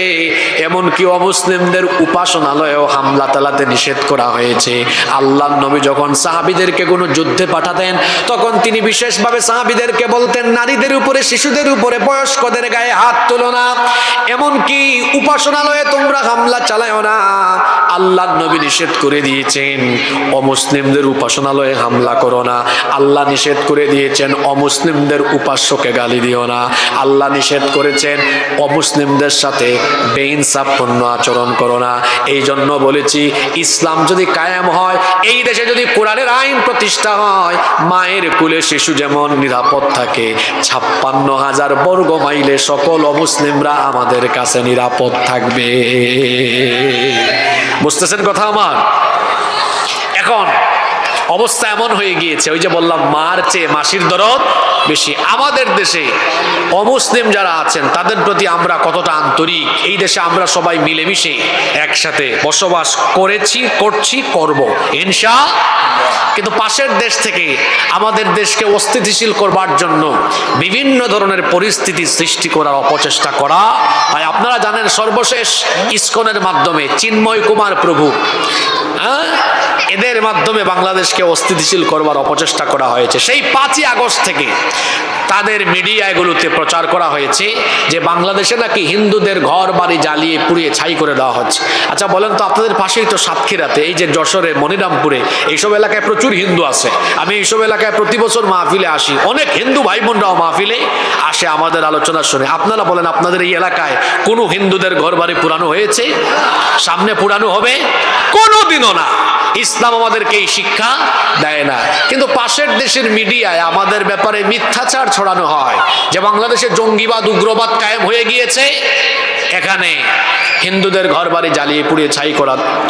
এমনকি অমুসলিমদের উপাসনালয়েও হামলা চালাতে নিষেধ করা হয়েছে। আল্লাহর নবী যখন সাহাবীদেরকে কোনো যুদ্ধে পাঠাতেন তখন তিনি বিশেষভাবে সাহাবীদেরকে বলতেন, নারীদের উপরে, শিশুদের উপরে, বয়স্কদের গায়ে হাত তুলো না, এমনকি উপাসনালয়ে তোমরা হামলা চালাও না। আল্লাহর নবী নিষেধ করে দিয়েছেন অমুসলিমদের উপাসনালয়ে হামলা করো না। আল্লাহ নিষেধ করে দিয়েছেন অমুসলিমদের উপাস্যকে গালি দিও না। আল্লাহ নিষেধ করেছেন অমুসলিমদের সাথে বেইনসাফপূর্ণ আচরণ করো না। এই জন্য বলেছি, ইসলাম যদি কায়েম হয়, এই দেশে যদি কোরআনের আইন প্রতিষ্ঠা হয়, মায়ের কোলে শিশু যেমন নিরাপদ থাকে, 56,000 বর্গ মাইলে সকল অমুসলিমরা আমাদের কাছে নিরাপদ থাকবে। বুঝতেছেন কথা আমার? এখন অবস্থা এমন হয়ে গিয়েছে, ওই যে বললাম মার চেয়ে মাসির দরদ বেশি। আমাদের দেশে অমুসলিম যারা আছেন তাদের প্রতি আমরা কতটা আন্তরিক। এই দেশে আমরা সবাই মিলেমিশে একসাথে বসবাস করেছি, করছি, করব ইনশাআল্লাহ। কিন্তু পাশের দেশ থেকে আমাদের দেশকে অস্থিতিশীল করবার জন্য বিভিন্ন ধরনের পরিস্থিতি সৃষ্টি করার অপচেষ্টা করা হয়। আপনারা জানেন, সর্বশেষ ইসকনের মাধ্যমে চিন্ময় কুমার প্রভু এদের মাধ্যমে বাংলাদেশকে অস্থিতিশীল করবার অপচেষ্টা করা হয়েছে। সেই 5ই আগস্ট থেকে তাদের মিডিয়া এগুলোতে প্রচার করা হয়েছে যে বাংলাদেশে নাকি হিন্দুদের ঘর বাড়ি জ্বালিয়ে পুড়িয়ে ছাই করে দেওয়া হচ্ছে। আচ্ছা বলেন তো, আপনাদের পাশেই তো সাতক্ষীরাতে, এই যে যশোরে, মনিরামপুরে, এইসব এলাকায় প্রচুর হিন্দু আছে। আমি এইসব এলাকায় প্রতি বছর মাহফিলে আসি, অনেক হিন্দু ভাই বোনরাও মাহফিলে আসে আমাদের আলোচনা শুনে। আপনারা বলেন, আপনাদের এই এলাকায় কোনো হিন্দুদের ঘর বাড়ি পুরানো হয়েছে? সামনে পুরানো হবে? কোনোদিনও না। ইসলাম আমাদেরকে এই শিক্ষা দেয় না। কিন্তু পাশের দেশের মিডিয়ায় আমাদের ব্যাপারে মিথ্যাচার ছড়ানো হয় যে বাংলাদেশে জঙ্গিবাদ, উগ্রবাদ কায়েম হয়ে গিয়েছে, এখানে হিন্দুদের ঘর বাড়ি জ্বালিয়ে পুড়িয়ে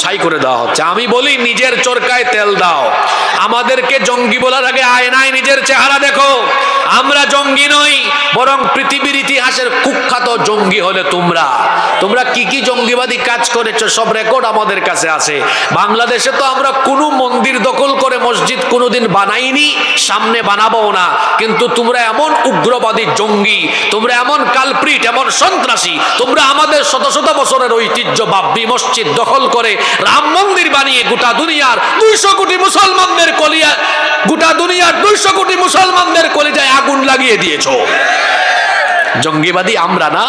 ছাই করে দেওয়া হচ্ছে। আমি বলি, নিজের চরকায় তেল দাও। আমাদেরকে জঙ্গি বলার আগে আয়নায় নিজের চেহারা দেখো। আমরা জঙ্গি নই, বরং পৃথিবীর ইতিহাসের কুখ্যাত জঙ্গি হলে তোমরা। তোমরা কি কি জঙ্গিবাদী কাজ করেছো সব রেকর্ড আমাদের কাছে আছে। বাংলাদেশে তো আমরা কোনো মন্দির দখল করে মসজিদ কোনোদিন বানাইনি, সামনে বানাবো না। কিন্তু তোমরা এমন উগ্রবাদী জঙ্গি, তোমরা এমন কালপ্রিট, এমন সন্ত্রাসী, তোমরা আমাদের শত শত বছরের ঐতিহ্য বাবরি মসজিদ দখল করে রাম মন্দির বানিয়ে গোটা দুনিয়ার 200 কোটি মুসলমানদের কলিজায় আগুন লাগিয়ে দিয়েছো। জঙ্গিবাদী আমরা না।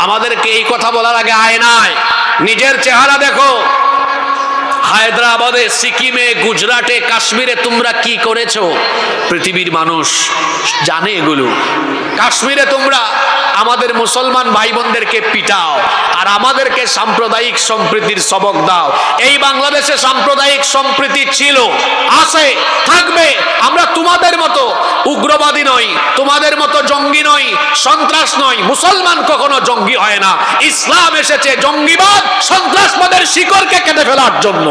আমাদেরকে এই কথা বলার আগে আয়নায় নিজের চেহারা দেখো। হায়দ্রাবাদে, সিকিমে, গুজরাটে, কাশ্মীরে তোমরা কি করেছো পৃথিবীর মানুষ জানে এগুলো। কাশ্মীরে তোমরা আমাদের মুসলমান ভাই বোনদেরকে পিটাও আর আমাদেরকে সাম্প্রদায়িক সম্প্রীতির সবক দাও। এই বাংলাদেশে সাম্প্রদায়িক সম্প্রীতি ছিল, আছে, থাকবে। আমরা তোমাদের মতো উগ্রবাদী নই, তোমাদের মতো জঙ্গি নই, সন্ত্রাস নই। মুসলমান কখনো জঙ্গি হয় না। ইসলাম এসেছে জঙ্গিবাদ, সন্ত্রাসবাদের শিকড়কে কেটে ফেলার জন্য।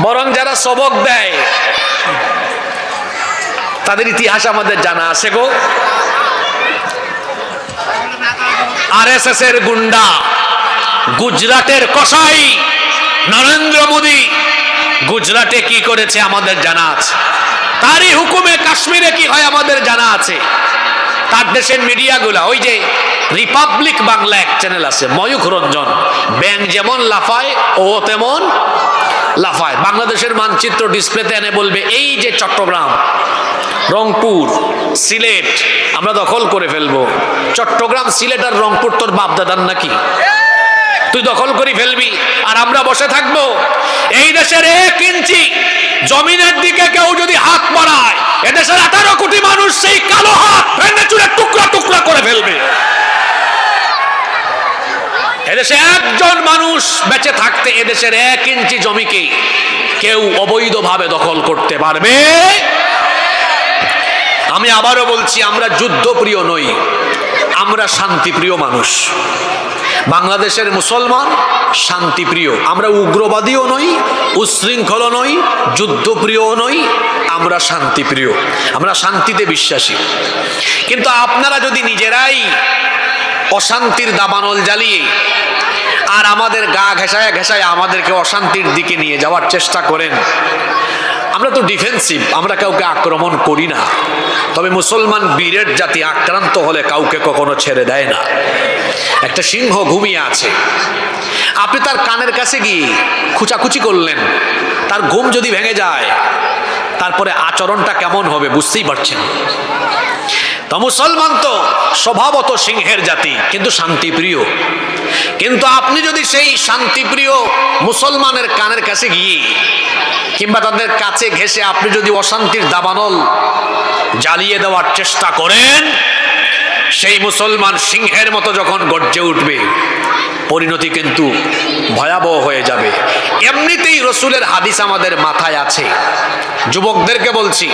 বরং যারা সবক দেয় তাদের ইতিহাস আমাদের জানা আছে গো। আরএসএস এর গুন্ডা, গুজরাটের কসাই নরেন্দ্র মোদী গুজরাটে কি করেছে আমাদের জানা আছে। তারই হুকুমে কাশ্মীরে কি হয় আমাদের জানা আছে। তার দেশের মিডিয়াগুলা, ওই যে রিপাবলিক বাংলা এক চ্যানেল আছে, ময়ূখ রঞ্জন, ব্যাং যেমন লাফায় ও তেমন লাফায়। বাংলাদেশের মানচিত্র ডিসপ্লেতে এনে বলবে, এই যে চট্টগ্রাম, রংপুর, সিলেট আমরা দখল করে ফেলবো। চট্টগ্রাম, সিলেট আর রংপুর তোর বাপ দাদার নাকি? তুই দখল করে ফেলবি আর আমরা বসে থাকবো? এই দেশের 1 ইঞ্চি জমিনের দিকে কেউ যদি হাত বাড়ায়, এদেশের 18 কোটি মানুষ সেই কালো হাত ভেঙে চুরে টুকরা টুকরা করে ফেলবে। এদেশে একজন মানুষ বেঁচে থাকতে এদেশের 1 ইঞ্চি জমিকে কেউ অবৈধভাবে দখল করতে পারবে? আমি আবারও বলছি, আমরা যুদ্ধপ্রিয় নই, আমরা শান্তিপ্রিয় মানুষ। বাংলাদেশের মুসলমান শান্তিপ্রিয়। আমরা উগ্রবাদীও নই, উচ্ছৃঙ্খল নই, যুদ্ধপ্রিয়ও নই, আমরা শান্তিপ্রিয়। আমরা শান্তিতে বিশ্বাসী। কিন্তু আপনারা যদি নিজেরাই অশান্তির দাবানল জ্বালিয়ে আর আমাদের গা ঘেঁষায় ঘেঁষায় আমাদেরকে অশান্তির দিকে নিয়ে যাওয়ার চেষ্টা করেন, আমরা তো ডিফেন্সিভ, আমরা কাউকে আক্রমণ করি না। তবে মুসলমান বীরের জাতি আক্রান্ত হলে কাউকে কখনো ছেড়ে দেয় না। একটা সিংহ ঘুমিয়ে আছে, আপনি তার কানের কাছে গিয়ে খুচাখুচি করলেন, তার ঘুম যদি ভেঙে যায় তারপরে আচরণটা কেমন হবে বুঝতেই পারছেন। তো মুসলমান তো স্বভাবত সিংহের জাতি, কিন্তু শান্তিপ্রিয়। কিন্তু আপনি যদি সেই শান্তিপ্রিয় মুসলমানের কানের কাছে গিয়ে কিংবা তাদের কাছে ঘেঁষে আপনি যদি অশান্তির দাবানল জ্বালিয়ে দেওয়ার চেষ্টা করেন, সেই মুসলমান সিংহের মতো যখন গর্জে উঠবে, পরিণতি কিন্তু ভয়াবহ হয়ে যাবে। এমনিতেই রসুলের হাদিস আমাদের মাথায় আছে। যুবকদেরকে বলছি,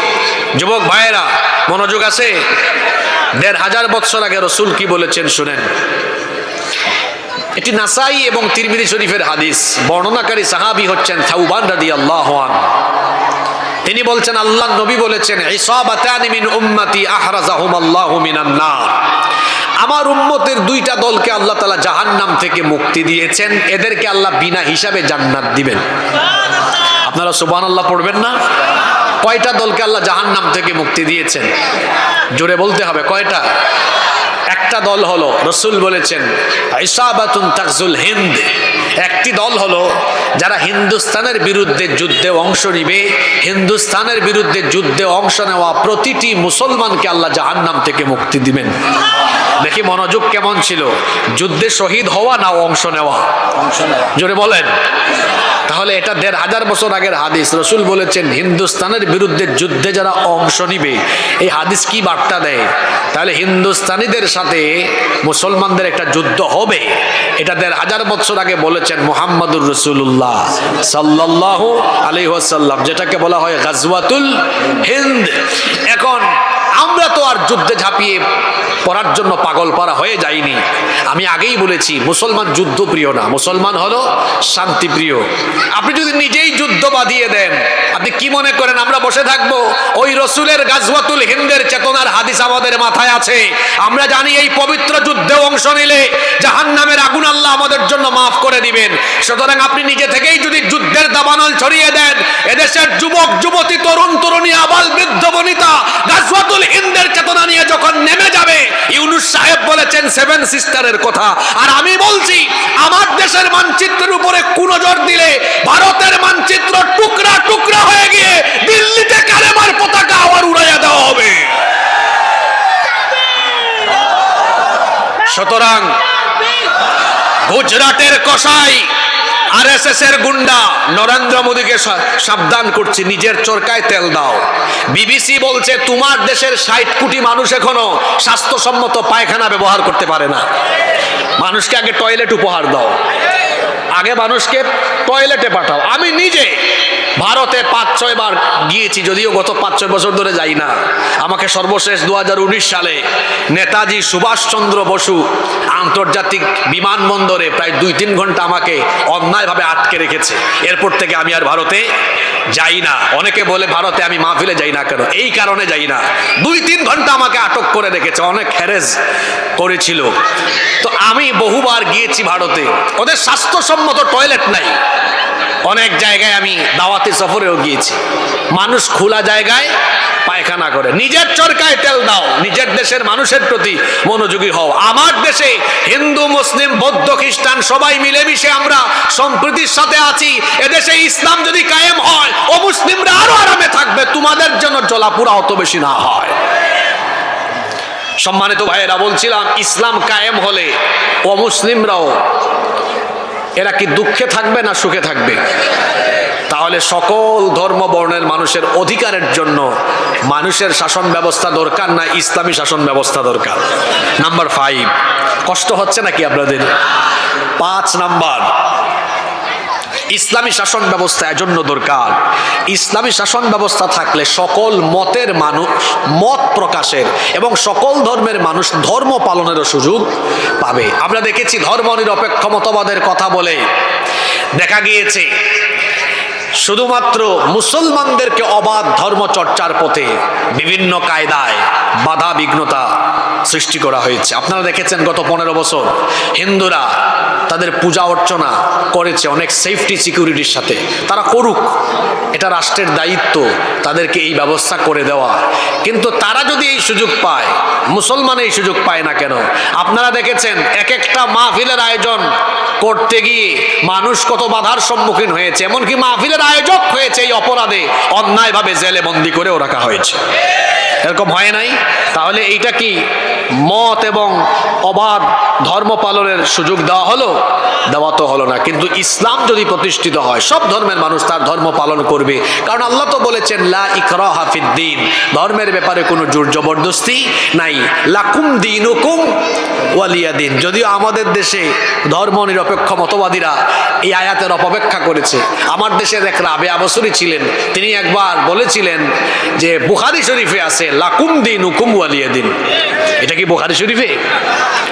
যুবক ভাইয়েরা মনোযোগ আছে। 1500 বছর আগে রসুল কি বলেছেন শুনেন। এটি নাসাই এবং তিরমিজি শরীফের হাদিস। বর্ণনাকারী সাহাবী হচ্ছেন থাউবান রাদিয়াল্লাহু আনহু। তিনি বলছেন, আল্লাহর নবী বলেছেন, ইসাবাতানি মিন উম্মতি আহরাজাহুমাল্লাহু মিনান নার। আমার উম্মতের 2টা দলকে আল্লাহ তাআলা জাহান্নাম থেকে মুক্তি দিয়েছেন, এদেরকে আল্লাহ বিনা হিসাবে জান্নাত দিবেন। আপনারা সুবহানাল্লাহ পড়বেন না? কয়টা দলকে আল্লাহ জাহান্নাম থেকে মুক্তি দিয়েছেন? জোরে বলতে হবে, কয়টা? একটা একটা দল হলো, রসুল বলেছেন ইসাবাতুন তাকজুল হিন্দ, একটি দল হলো যারা হিন্দুস্তানের বিরুদ্ধে যুদ্ধে অংশ নিবে। হিন্দুস্তানের বিরুদ্ধে যুদ্ধে অংশ নেওয়া প্রতিটি মুসলমানকে আল্লাহ জাহান্নাম থেকে মুক্তি দিবেন। দেখি মনোযোগ কেমন ছিল, যুদ্ধে শহীদ হওয়া না অংশ নেওয়া? জোরে বলেন। তাহলে এটা ১৫০০ বছর আগের হাদিস। রসুল বলেছেন হিন্দুস্তানের বিরুদ্ধে যুদ্ধে যারা অংশ নিবে, এই হাদিস কি বার্তা দেয়? তাহলে হিন্দুস্তানিদের সাথে মুসলমানদের একটা যুদ্ধ হবে, এটা ১৫০০ বছর আগে বলেছেন মুহাম্মদুর রাসূলুল্লাহ সাল্লাল্লাহু আলাইহি ওয়াসাল্লাম, যেটাকে বলা হয় গাজওয়াতুল হিন্দ। এখন আমরা তো আর যুদ্ধে ঝাঁপিয়ে পড়ার জন্য পাগল পারা হয়ে যায়নি। আমি আগেই বলেছি মুসলমান যুদ্ধপ্রিয় না, মুসলমান হলো শান্তিপ্রিয়। আপনি যদি নিজেই যুদ্ধ বাঁধিয়ে দেন, আপনি কি মনে করেন আমরা বসে থাকবো? ওই রসুলের গাজওয়াতুল হিন্দের চেতনার হাদিস আমাদের মাথায় আছে। আমরা জানি এই পবিত্র যুদ্ধে অংশ নিলে জাহান্নামের আগুন আল্লাহ আমাদের জন্য মাফ করে দিবেন। সুতরাং আপনি নিজে থেকেই যদি যুদ্ধের দাবানল ছড়িয়ে দেন, এদেশের যুবক যুবতী তরুণ তরুণী আবাল বৃদ্ধ বনিতা গাজওয়াতুল হিন্দের চেতনা নিয়ে যখন নেমে যাবে, ইউনূস সাহেব বলেছেন 7 সিস্টারের কথা, আর আমি বলছি আমার দেশের মানচিত্রের উপরে কুনজর দিলে ভারতের মানচিত্র টুকরা টুকরা হয়ে গিয়ে দিল্লিতে কালেমার পতাকা আবার উড়াইয়া দেওয়া হবে। সুতরাং গুজরাটের কসাই আরএসএস এর গুন্ডা নরেন্দ্র মোদীকে সাবধান করছি, নিজের চরকায় তেল দাও। বিবিসি বলছে তোমার দেশের ৬০ কোটি মানুষ এখনো স্বাস্থ্যসম্মত পায়খানা ব্যবহার করতে পারে না। মানুষকে আগে টয়লেট উপহার দাও, আগে মানুষকে টয়লেটে পাঠাও। আমি নিজে ভারতে ৫-৬ বার গিয়েছি, যদিও গত ৫-৬ বছর ধরে যাই না। আমাকে সর্বশেষ ২০১৯ সালে নেতাজি সুভাষচন্দ্র বসু আন্তর্জাতিক বিমানবন্দরে প্রায় ২-৩ ঘন্টা আমাকে অন্যায়ভাবে আটকে রেখেছে। এরপর থেকে আমি আর ভারতে যাই না। অনেকে বলে ভারতে আমি মাহফিলে যাই না কেন? এই কারণে যাই না, ২-৩ ঘন্টা আমাকে আটক করে রেখেছে, অনেক হ্যারেস করেছিল। তো আমি বহুবার গিয়েছি ভারতে, ওদের স্বাস্থ্যসম্মত টয়লেট নাই। অনেক জায়গায় আমি দাওয়াতি সফরেও গিয়েছি, মানুষ খোলা জায়গায় পায়খানা করে। নিজের চরকায় তেল দাও, নিজের দেশের মানুষের প্রতি মনোযোগী হও। আমার দেশে হিন্দু মুসলিম বৌদ্ধ খ্রিস্টান সবাই মিলেমিশে আমরা সম্প্রীতির সাথে আছি। এদেশে ইসলাম যদি কায়েম হয়, ও মুসলিমরা আরো আরামে থাকবে, তোমাদের জন্য জ্বলাপুরা অত বেশি না হয়। সম্মানিত ভাইয়েরা, বলছিলাম ইসলাম কায়েম হলে ও মুসলিমরাও এরা কি দুঃখে থাকবে না সুখে থাকবে? তাহলে সকল ধর্ম বর্ণের মানুষের অধিকারের জন্য মানুষের শাসন ব্যবস্থা দরকার না ইসলামী শাসন ব্যবস্থা দরকার? নাম্বার 5, কষ্ট হচ্ছে নাকি আপনাদের? 5 নাম্বার, ইসলামী শাসন ব্যবস্থা এজন্য দরকার। ইসলামী শাসন ব্যবস্থা থাকলে সকল মতের মানুষ মত প্রকাশের এবং সকল ধর্মের মানুষ ধর্ম পালনেরও সুযোগ পাবে। আমরা দেখেছি ধর্ম নিরপেক্ষ মতবাদের কথা বলে দেখা গিয়েছে শুধুমাত্র মুসলমানদেরকে অবাধ ধর্ম চর্চার পথে বিভিন্ন কায়দায় বাধা বিঘ্নতা সৃষ্টি করা হয়েছে। আপনারা দেখেছেন গত 15 বছর হিন্দুরা তাদের পূজা অর্চনা করেছে অনেক সেফটি সিকিউরিটির সাথে। তারা করুক, এটা রাষ্ট্রের দায়িত্ব তাদেরকে এই ব্যবস্থা করে দেওয়া। কিন্তু তারা যদি এই সুযোগ পায়, মুসলমান এই সুযোগ পায় না কেন? আপনারা দেখেছেন এক একটা মাহফিলের আয়োজন করতে গিয়ে মানুষ কত বাধার সম্মুখীন হয়েছে, এমনকি মাহফিলের আয়োজক হয়েছে এই অপরাধে অন্যায়ভাবে জেলে বন্দী করেও রাখা হয়েছে। এরকম হয় নাই? তাহলে এইটা কি মত এবং অবাধ ধর্ম পালনের সুযোগ দেওয়া হলো? দেওয়া তো হলো না। কিন্তু ইসলাম যদি প্রতিষ্ঠিত হয়, সব ধর্মের মানুষ তার ধর্ম পালন করবে। কারণ আল্লাহ তো বলেছেন লা ইকরাহা ফিদ্দিন, ধর্মের ব্যাপারে কোনো জোর জবরদস্তি নাই। লাকুম দীনুকুম ওয়ালিয়া দিন। যদিও আমাদের দেশে ধর্ম নিরপেক্ষ মতবাদীরা এই আয়াতের অপব্যাখ্যা করেছে। আমার দেশের এক রাবেয়া বসরি ছিলেন, তিনি একবার বলেছিলেন যে বুখারী শরীফে আছে লাকুম দীনুকুম ওয়ালিয়া দিন। এটা কি বুখারী শরীফে?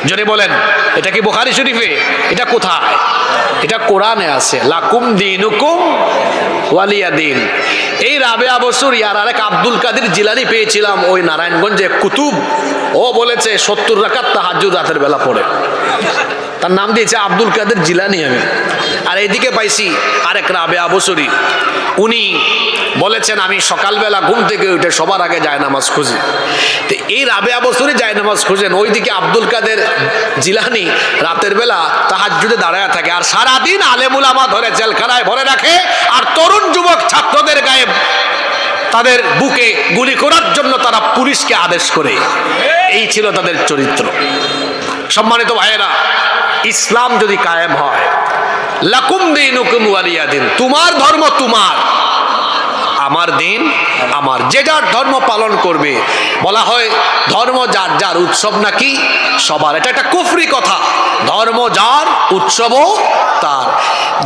জোরে বলেন, এটা কি বুখারী শরীফে? এটা কোথায়? এটা কোরআনে আছে, লাকুম দীনুকুম ওয়ালিয়া দিন। এই রাবেয়া বসরি আর আরেক আব্দুল কাদের জিলানী পেয়েছিলাম ওই নারায়ণগঞ্জে কুতুব। ও বলেছে 70 রাকাত তাহাজ্জুদ রাতের বেলা পড়ে, তার নাম দিয়েছে আব্দুল কাদের জিলানী। আমি আর এইদিকে পাইছি আরেক রাবেয়া বসরি, উনি বলেছেন আমি সকালবেলা ঘুম থেকে উঠে সবার আগে জায়নামাজ খুঁজি। তো এই রাবেয়া বছরই জায়নামাজ খুঁজেন, ওইদিকে আব্দুল কাদের জিলানী রাতের বেলা তাহাজ্জুদে দাঁড়ায় থাকে, আর সারাদিন আলেমুল আমা ধরে জেলখানায় ভরে রাখে, আর তরুণ যুবক ছাত্রদের গায়ে তাদের বুকে গুলি করার জন্য তারা পুলিশকে আদেশ করে। এই ছিল তাদের চরিত্র। সম্মানিত ভাইয়েরা, ইসলাম যদি কায়েম হয়, লাকুম দীনুকুম ওয়ালিয়া দিন, তোমার ধর্ম তোমার, আমার দিন আমার, যে যার ধর্ম পালন করবে। বলা হয় ধর্ম যার যার, উৎসব নাকি সবার, এটা একটা কুফরি কথা। ধর্ম যার, উৎসবও তার।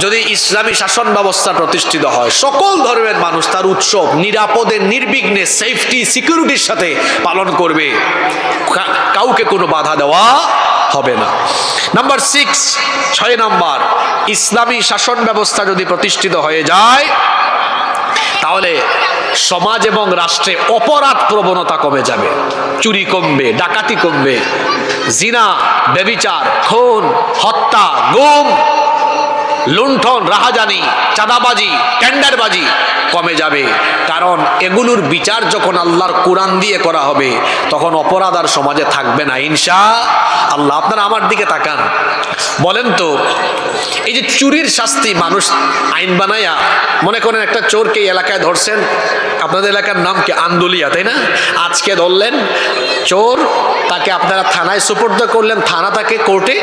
যদি ইসলামী শাসন ব্যবস্থা প্রতিষ্ঠিত হয়, সকল ধর্মের মানুষ তার উৎসব নিরাপদে নির্বিঘ্নে সেফটি সিকিউরিটির সাথে পালন করবে, কাউকে কোনো বাধা দেওয়া হবে না। নাম্বার 6, 6 নাম্বার, ইসলামী শাসন ব্যবস্থা যদি প্রতিষ্ঠিত হয়ে যায়, তাহলে সমাজ এবং রাষ্ট্রে অপরাধ প্রবণতা কমে যাবে, চুরি কমবে, ডাকাতি কমবে, জিনা, ব্যভিচার, খুন, হত্যা, গুম, লুণ্ঠন, রাহাজানি, চাঁদাবাজি, টেন্ডারবাজি কমে যাবে। কারণ এগুলোর বিচার যখন আল্লাহর কোরআন দিয়ে করা হবে, তখন অপরাধ আর সমাজে থাকবে না ইনশাআল্লাহ। আপনারা আমার দিকে তাকান, বলেন তো, এই যে চুরির শাস্তি মানুষ আইন বানায়া, মনে করেন একটা চোরকে এলাকায় ধরছেন, আপনাদের এলাকার নাম কি আন্দুলিয়া, তাই না? আজকে ধরলেন চোর, তাকে আপনারা থানায় সুপর্দ করলেন, থানা তাকে কোর্টে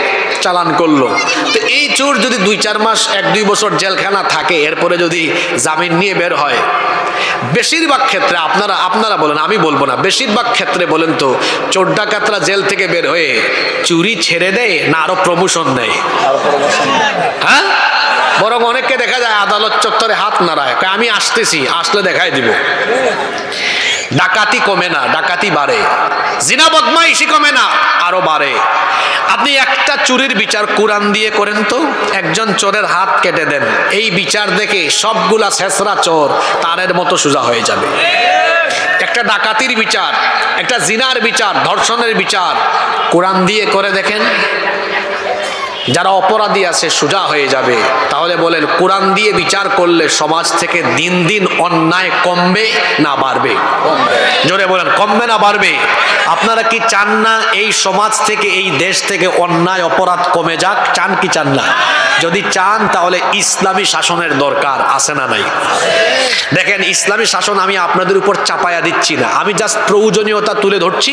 চালান করলো। তো এই চোর যদি 2-4 মাস 1-2 বছর জেলখানা থাকে, এরপরে যদি জামিন নিয়ে বের হয়, বেশিরভাগ ক্ষেত্রে আপনারা বলেন, আমি বলবো না, বেশিরভাগ ক্ষেত্রে বলেন তো, চোর ডাকাতরা জেল থেকে বের হয়ে চুরি ছেড়ে দেয় না আরো প্রমোশন দেয়? হ্যাঁ, বরং অনেককে দেখা যায় আদালত চত্বরে হাত নাড়ায়, আমি আসতেছি, আসলে দেখাই দিব। ডাকাতি কমে না, ডাকাতি বাড়ে। জিনা বদমাইশি কমে না, আরো বাড়ে। আপনি একটা চুরির বিচার কোরআন দিয়ে করেন তো, একজন চোরের হাত কেটে দেন, এই বিচার দেখে সবগুলা ছেঁচড়া চোর তারের মতো সোজা হয়ে যাবে। একটা ডাকাতির বিচার, একটা জিনার বিচার, ধর্ষণের বিচার কোরআন দিয়ে করে দেখেন, যারা অপরাধী আছে সোজা হয়ে যাবে। তাহলে বলেন, কোরআন দিয়ে বিচার করলে সমাজ থেকে দিন দিন অন্যায় কমবে না বাড়বে? জোরে বলেন, কমবে না বাড়বে? আপনারা কি চান না এই সমাজ থেকে, এই দেশ থেকে অন্যায় অপরাধ কমে যাক? চান কি চান না? যদি চান তাহলে ইসলামী শাসনের দরকার আছে না নাই? দেখেন, ইসলামী শাসন আমি আপনাদের উপর চাপায়া দিচ্ছি না, আমি জাস্ট প্রয়োজনীয়তা তুলে ধরছি,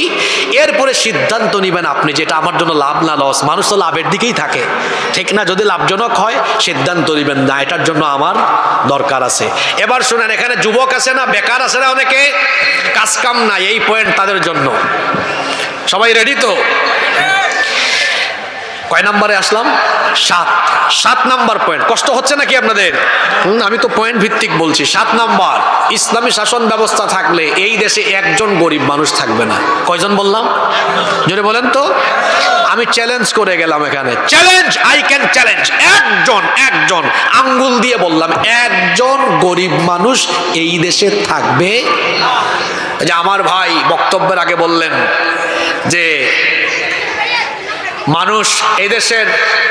এরপরে সিদ্ধান্ত নেবেন আপনি, যেটা আমার জন্য লাভ না লস। মানুষ তো লাভের দিকেই থাকে, ঠিক না? যদি লাভজনক হয় সিদ্ধান্ত নেবেন, না এটার জন্য আমার দরকার আছে। এবার শুনেন, এখানে যুবক আছে না, বেকার আছে না, অনেকে কাজ কাম নাই, এই পয়েন্ট তাদের জন্য। সবাই রেডি তো? কয় নাম্বারে আসলাম? 7 নাম্বার পয়েন্ট। কষ্ট হচ্ছে নাকি আপনাদের? আমি তো পয়েন্ট ভিত্তিক বলছি। 7 নাম্বার, ইসলামী শাসন ব্যবস্থা থাকলে এই দেশে একজন গরিব মানুষ থাকবে না। কয়জন বললাম? জোরে বলেন তো। আমি চ্যালেঞ্জ করে গেলাম এখানে, চ্যালেঞ্জ, আই ক্যান চ্যালেঞ্জ, একজন আঙ্গুল দিয়ে বললাম, একজন গরিব মানুষ এই দেশে থাকবে। যে আমার ভাই বক্তব্যের আগে বললেন যে মানুষ, এদেশের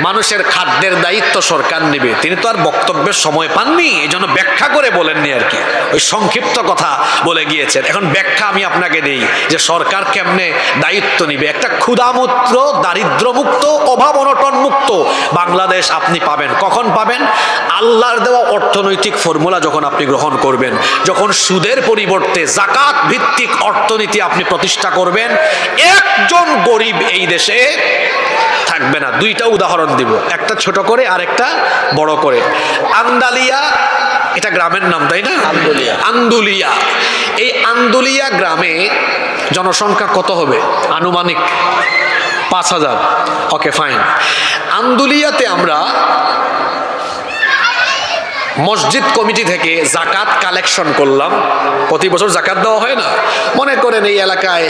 মানুষের খাদ্যের দায়িত্ব সরকার নেবে, তিনি তো আর বক্তব্যের সময় পাননি, এই জন্য ব্যাখ্যা করে বলেননি আর কি, ওই সংক্ষিপ্ত কথা বলে গিয়েছেন। এখন ব্যাখ্যা আমি আপনাকে দিই যে সরকার কেমনে দায়িত্ব নিবে। একটা ক্ষুধামুক্ত, দারিদ্র্যমুক্ত, অভাব অনটন মুক্ত বাংলাদেশ আপনি পাবেন। কখন পাবেন? আল্লাহর দেওয়া অর্থনৈতিক ফর্মুলা যখন আপনি গ্রহণ করবেন, যখন সুদের পরিবর্তে জাকাত ভিত্তিক অর্থনীতি আপনি প্রতিষ্ঠা করবেন, একজন গরিব এই দেশে থাকবে না। 2টা উদাহরণ দিব, একটা ছোট করে আর একটা বড় করে। আন্দালিয়া, এটা গ্রামের নাম তাই না? আন্দুলিয়া। এই আন্দুলিয়া গ্রামে জনসংখ্যা কত হবে আনুমানিক? 5000। Okay fine. আন্দুলিয়াতে আমরা মসজিদ কমিটি থেকে জাকাত কালেকশন করলাম। প্রতি বছর জাকাত দেওয়া হয় না? মনে করেন এই এলাকায়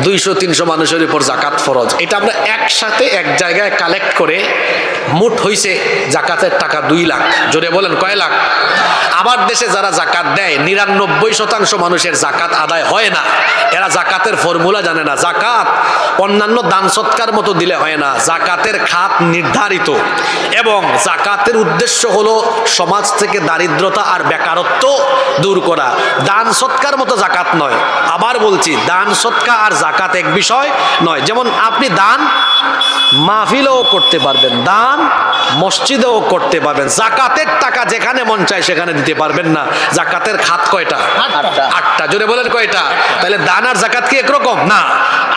200-300 মানুষের উপর জাকাত ফরজ। এটা আমরা একসাথে এক জায়গায় কালেক্ট করে মোট হইছে জাকাতের টাকা 2 লাখ। জোরে বলেন কয় লাখ? আমার দেশে যারা জাকাত দেয় 99% মানুষের জাকাত আদায় হয় না। এরা জাকাতের ফর্মুলা জানে না। জাকাত অন্যান্য দান সৎকার মতো দিলে হয় না। জাকাতের খাত নির্ধারিত এবং জাকাতের উদ্দেশ্য হলো সমাজ থেকে দারিদ্রতা আর বেকারত্ব দূর করা। দান সৎকার মতো জাকাত নয়। আবার বলছি, দান সৎকা আর জাকাত এক বিষয় নয়। যেমন আপনি দান মাহফিলেও করতে পারবেন, দান মসজিদেও করতে পারবেন, জাকাতের টাকা যেখানে মন চায় সেখানে দিতে পারবেন না। জাকাতের খাত কয়টা? 8টা। জোরে বলেন কয়টা? তাহলে দান আর জাকাত কি একরকম না?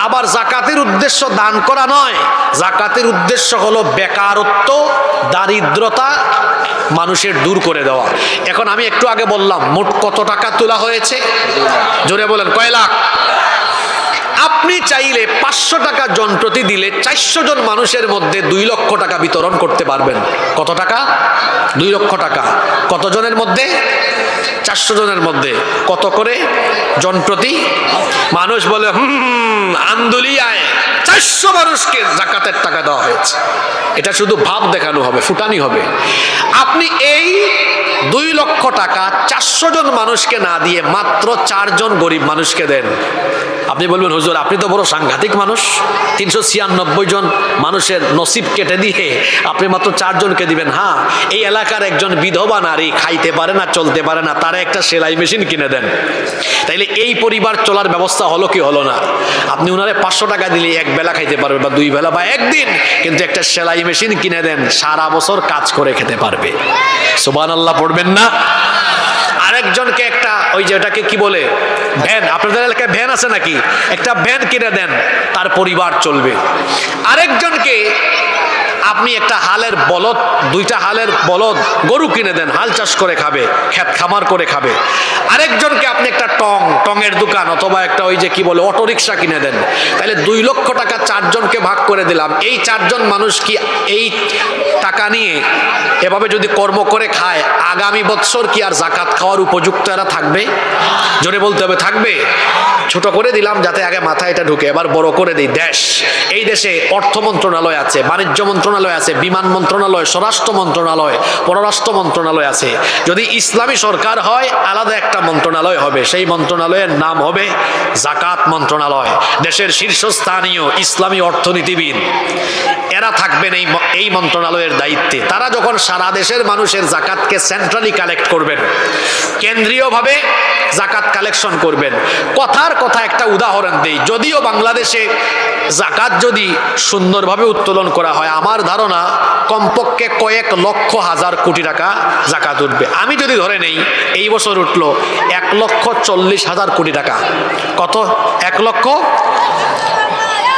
আবার জাকাতের উদ্দেশ্য দান করা নয়, জাকাতের উদ্দেশ্য হলো বেকারত্ব, দারিদ্রতা মানুষের দূর করে দেওয়া। এখন আমি একটু আগে বললাম মোট কত টাকা তোলা হয়েছে? জোরে বলেন কয় লাখ? আপনি চাইলে 500 টাকা জনপ্রতি দিলে 400 জন মানুষের মধ্যে 2 লক্ষ টাকা বিতরণ করতে পারবেন। কত টাকা? 2 লক্ষ টাকা। কত জনের মধ্যে? 400 জনের মধ্যে। কত করে জনপ্রতি? মানুষ বলে আন্দোলিয়ায় 400 মানুষকে জাকাতের টাকা দেওয়া হয়েছে। এটা শুধু ভাব দেখানো হবে, ফুটানি হবে। আপনি এই 2 লক্ষ টাকা 400 জন মানুষকে না দিয়ে মাত্র 4 জন গরিব মানুষকে দেন। আপনি বলবেন হুজুর আপনি তো বড় সাংঘাতিক মানুষ, 396 জন মানুষের নসিব কেটে দিয়ে আপনি মাত্র 4 জনকে দিবেন। হ্যাঁ, এই এলাকার একজন বিধবা নারী খাইতে পারে না, চলতে পারে না, তারা একটা সেলাই মেশিন কিনে দেন। তাইলে এই পরিবার চলার ব্যবস্থা হলো কি হলো না? আপনি উনারে 500 টাকা দিলে এক বেলা খাইতে পারবে বা 2 বেলা বা একদিন, কিন্তু একটা সেলাই মেশিন কিনে দেন, সারা বছর কাজ করে খেতে পারবে। সুবহানাল্লাহ পড়বেন না? আরেকজনকে একটা ওই যে ওটাকে কি বলে ভ্যান, আপনাদের এলাকায় ভ্যান আছে নাকি? একটা ভ্যান কিনে দেন, তার পরিবার চলবে। আরেকজনকে আপনি একটা হালের বলদ, 2টা হালের বলদ গরু কিনে দেন, হাল চাষ করে খাবে, ক্ষেত খামার করে খাবে। আরেকজনকে আপনি একটা টঙের দোকান অথবা একটা ওই যে কি বলে অটো রিক্সা কিনে দেন। তাহলে 2 লক্ষ টাকা 4 জনকে ভাগ করে দিলাম। এই 4 জন মানুষ কি এই টাকা নিয়ে এভাবে যদি কর্ম করে খায়, আগামী বছর কি আর জাকাত খাওয়ার উপযুক্ত এরা থাকবে? জোরে বলতে হবে, থাকবে? ছোট করে দিলাম যাতে আগে মাথায় এটা ঢুকে, এবার বড় করে দিই। এই দেশে অর্থ মন্ত্রণালয় আছে, বাণিজ্য মন্ত্রণালয় আছে, বিমান মন্ত্রণালয়, স্বরাষ্ট্র মন্ত্রণালয়, পররাষ্ট্র মন্ত্রণালয় আছে। যদি ইসলামী সরকার হয় আলাদা একটা মন্ত্রণালয় হবে, সেই মন্ত্রণালয়ের নাম হবে জাকাত মন্ত্রণালয়। দেশের শীর্ষস্থানীয় ইসলামী অর্থনীতিবিদ এরা থাকবেন এই মন্ত্রণালয়ের দায়িত্বে। তারা যখন সারা দেশের মানুষের জাকাতকে সেন্ট্রালি কালেক্ট করবেন, কেন্দ্রীয়ভাবে জাকাত কালেকশন করবেন। কথার কথা একটা উদাহরণ দেই, যদিও বাংলাদেশে জাকাত যদি সুন্দরভাবে উত্তোলন করা হয়, আমার ধারণা কমপক্ষে কয়েক লক্ষ হাজার কোটি টাকা জাকাত উঠবে। আমি যদি ধরে নেই এই বছর উঠলো 1,40,000 কোটি টাকা। কত? 1 লক্ষ,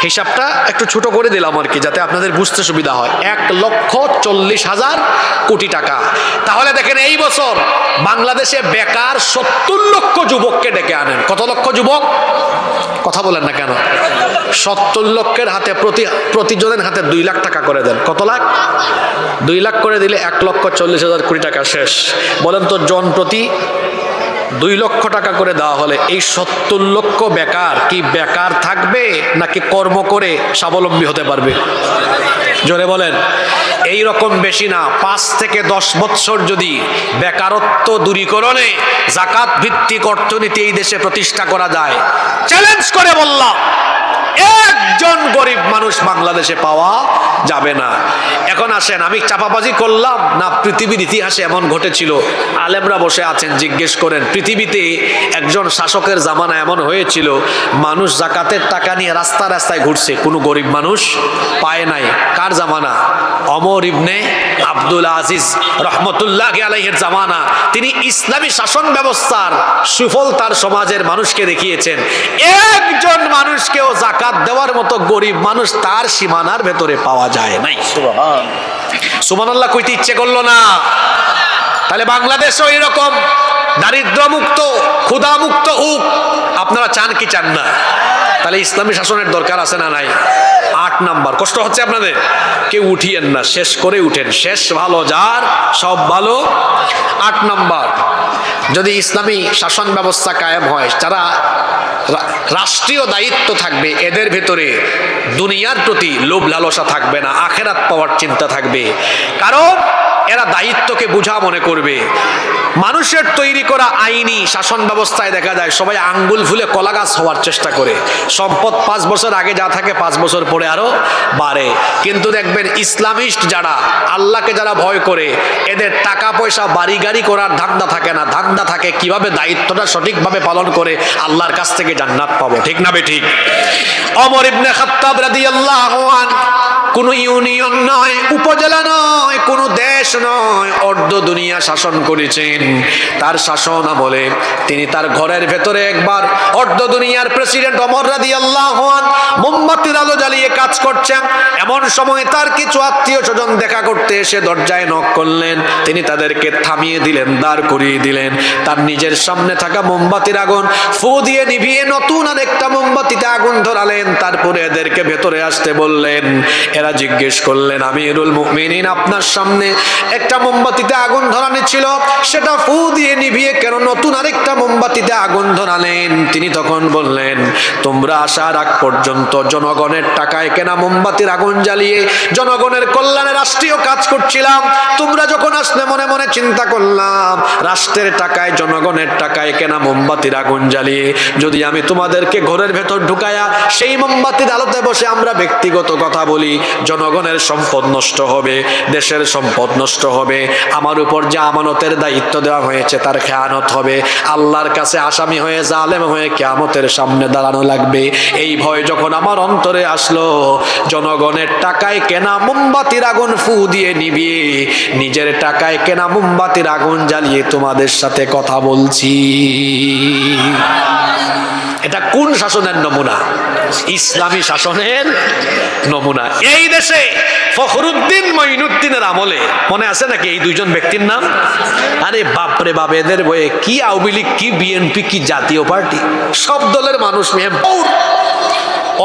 হিসাবটা একটু ছোট করে দিলাম আর কি, যাতে আপনাদের বুঝতে সুবিধা হয়। 1,40,000 কোটি টাকা। তাহলে দেখেন এই বছর বাংলাদেশে বেকার 70 লক্ষ যুবককে ডেকে আনেন। কত লক্ষ যুবক? কথা বলেন না কেন? 70 লক্ষের হাতে প্রতিজনের হাতে 2 লাখ টাকা করে দেন। কত লাখ? 2 লাখ করে দিলে 1,40,000 কোটি টাকা শেষ। বলেন তো জন প্রতি 2 লক্ষ টাকা করে দেওয়া হলে এই 70 লক্ষ বেকার কি বেকার থাকবে নাকি কর্ম করে স্বাবলম্বী হতে পারবে? জোরে বলেন। এই রকম বেশি না, 5 থেকে 10 বছর যদি বেকারত্ব দূরীকরণে জাকাত ভিত্তিক অর্থনীতি এই দেশে প্রতিষ্ঠা করা যায়, চ্যালেঞ্জ করে বললাম একজন গরিব মানুষ বাংলাদেশে পাওয়া যাবে না। এখন আসেন, আমি চাপাবাজি করলাম না পৃথিবীর ইতিহাসে এমন ঘটেছিল? আলেমরা বসে আছেন, জিজ্ঞেস করেন পৃথিবীতে একজন শাসকের জামানা এমন হয়েছিল মানুষ জাকাতের টাকা নিয়ে রাস্তা রাস্তায় ঘুরছে, কোনো গরিব মানুষ পায় নাই। কার জামানা? ওমর ইবনে আব্দুল আজিজ রহমতুল্লাহি আলাইহির জামানা। তিনি ইসলামী শাসন ব্যবস্থার সুফল তার সমাজের মানুষকে দেখিয়েছেন। একজন মানুষকেও জাকাত দেওয়ার মতো গরিব মানুষ তার সীমানার ভেতরে পাওয়া যায় নাই। সুবহানাল্লাহ কইতে ইচ্ছে করলো না? তাহলে বাংলাদেশও এরকম দারিদ্র্যমুক্ত, ক্ষুধামুক্ত হোক। আপনারা চান কি চান না? তাহলে ইসলামী শাসনের দরকার আছে না নাই? 8 নাম্বার। কষ্ট হচ্ছে আপনাদের? কেউ উঠিয়েন না, শেষ করে উঠেন। শেষ ভালো যার, সব ভালো। 8 নাম্বার, যদি ইসলামী শাসন ব্যবস্থা কায়েম হয়, যারা রাষ্ট্রীয় দায়িত্ব থাকবে এদের ভেতরে দুনিয়ার প্রতি লোভ লালসা থাকবে না, আখেরাত পাওয়ার চিন্তা থাকবে। কারণ এরা দায়িত্বকে বোঝা মনে করবে। মানুষের তৈরি করা আইনি শাসন ব্যবস্থায় দেখা যায় সবাই আঙ্গুল ফুলে কলা গাছ হওয়ার চেষ্টা করে। সম্পদ 5 বছর আগে যা থাকে 5 বছর পরে আরো বাড়ে। কিন্তু দেখবেন ইসলামিস্ট যারা, আল্লাহকে যারা ভয় করে, এদের টাকা পয়সা বাড়ি গাড়ি করার ধান্দা থাকে না, ধান্দা থাকে কিভাবে দায়িত্বটা সঠিকভাবে পালন করে আল্লাহর কাছ থেকে জান্নাত পাবো। ঠিক না বেঠিক? ওমর ইবনে খাত্তাব রাদিয়াল্লাহু আনহু কোন ইউনিয়ন নয়, উপজেলা নয়, কোন দেশ নয়, অর্ধ দুনিয়া শাসন করেছেন। তার শাসন আমলে তিনি তার ঘরের ভেতরে একবার অর্ধ দুনিয়ার প্রেসিডেন্ট ওমর রাদিয়াল্লাহু আনহু মোমবাতির আলো জ্বালিয়ে কাজ করছেন। এমন সময় তার কিছু আত্মীয় স্বজন দেখা করতে এসে দরজায় নক করলেন। তিনি তাদেরকে থামিয়ে দিলেন, দাঁড় করিয়ে দিলেন। তার নিজের সামনে থাকা মোমবাতির আগুন ফু দিয়ে নিভিয়ে নতুন আরেকটা মোমবাতিতে আগুন ধরালেন। তারপরে এদেরকে ভেতরে আসতে বললেন। এরা জিজ্ঞেস করলেন, আমিরুল মুমিনিন, আপনার সামনে একটা মোমবাতিতে আগুন ধরানো ছিল, সেটা ফু দিয়ে নিভিয়ে কেন নতুন আরেকটা মোমবাতিতে আগুন ধরালেন? তিনি তখন বললেন, তোমরা আসার আগ পর্যন্ত জনগণের টাকায় কেনা মোমবাতির আগুন জ্বালিয়ে জনগণের কল্যাণে রাষ্ট্রীয় কাজ করছিলাম। তোমরা যখন আসলে মনে মনে চিন্তা করলাম, রাষ্ট্রের টাকায় জনগণের টাকায় কেনা মোমবাতির আগুন জ্বালিয়ে যদি আমি তোমাদেরকে ঘরের ভেতর ঢুকায়া সেই মোমবাতির আলোতে বসে আমরা ব্যক্তিগত কথা বলি, জনগণের সম্পদ নষ্ট হবে, দেশের সম্পদ নষ্ট হবে, আমার উপর যে আমানতের দায়িত্ব দেওয়া হয়েছে তার খেয়ানত হবে, আল্লাহর কাছে আসামি হয়ে জালেম হয়ে কিয়ামতের সামনে দাঁড়ানো লাগবে। এই ভয় যখন আমার অন্তরে আসলো, জনগণের টাকায় কেনা মোমবাতির আগুন ফু দিয়ে নিভিয়ে নিজের টাকায় কেনা মোমবাতির আগুন জ্বালিয়ে তোমাদের সাথে কথা বলছি। এটা কোন শাসনের নমুনা? ইসলামী শাসনের নমুনা। এই দেশে ফখরুদ্দিন মঈনুদ্দিনের আমলে মনে আছে নাকি এই দুইজন ব্যক্তির নাম? আরে বাপরে বাপ, এদের বয়ে কি আওয়ামী লীগ, কি বিএনপি, কি জাতীয় পার্টি, সব দলের মানুষ মেহবুব।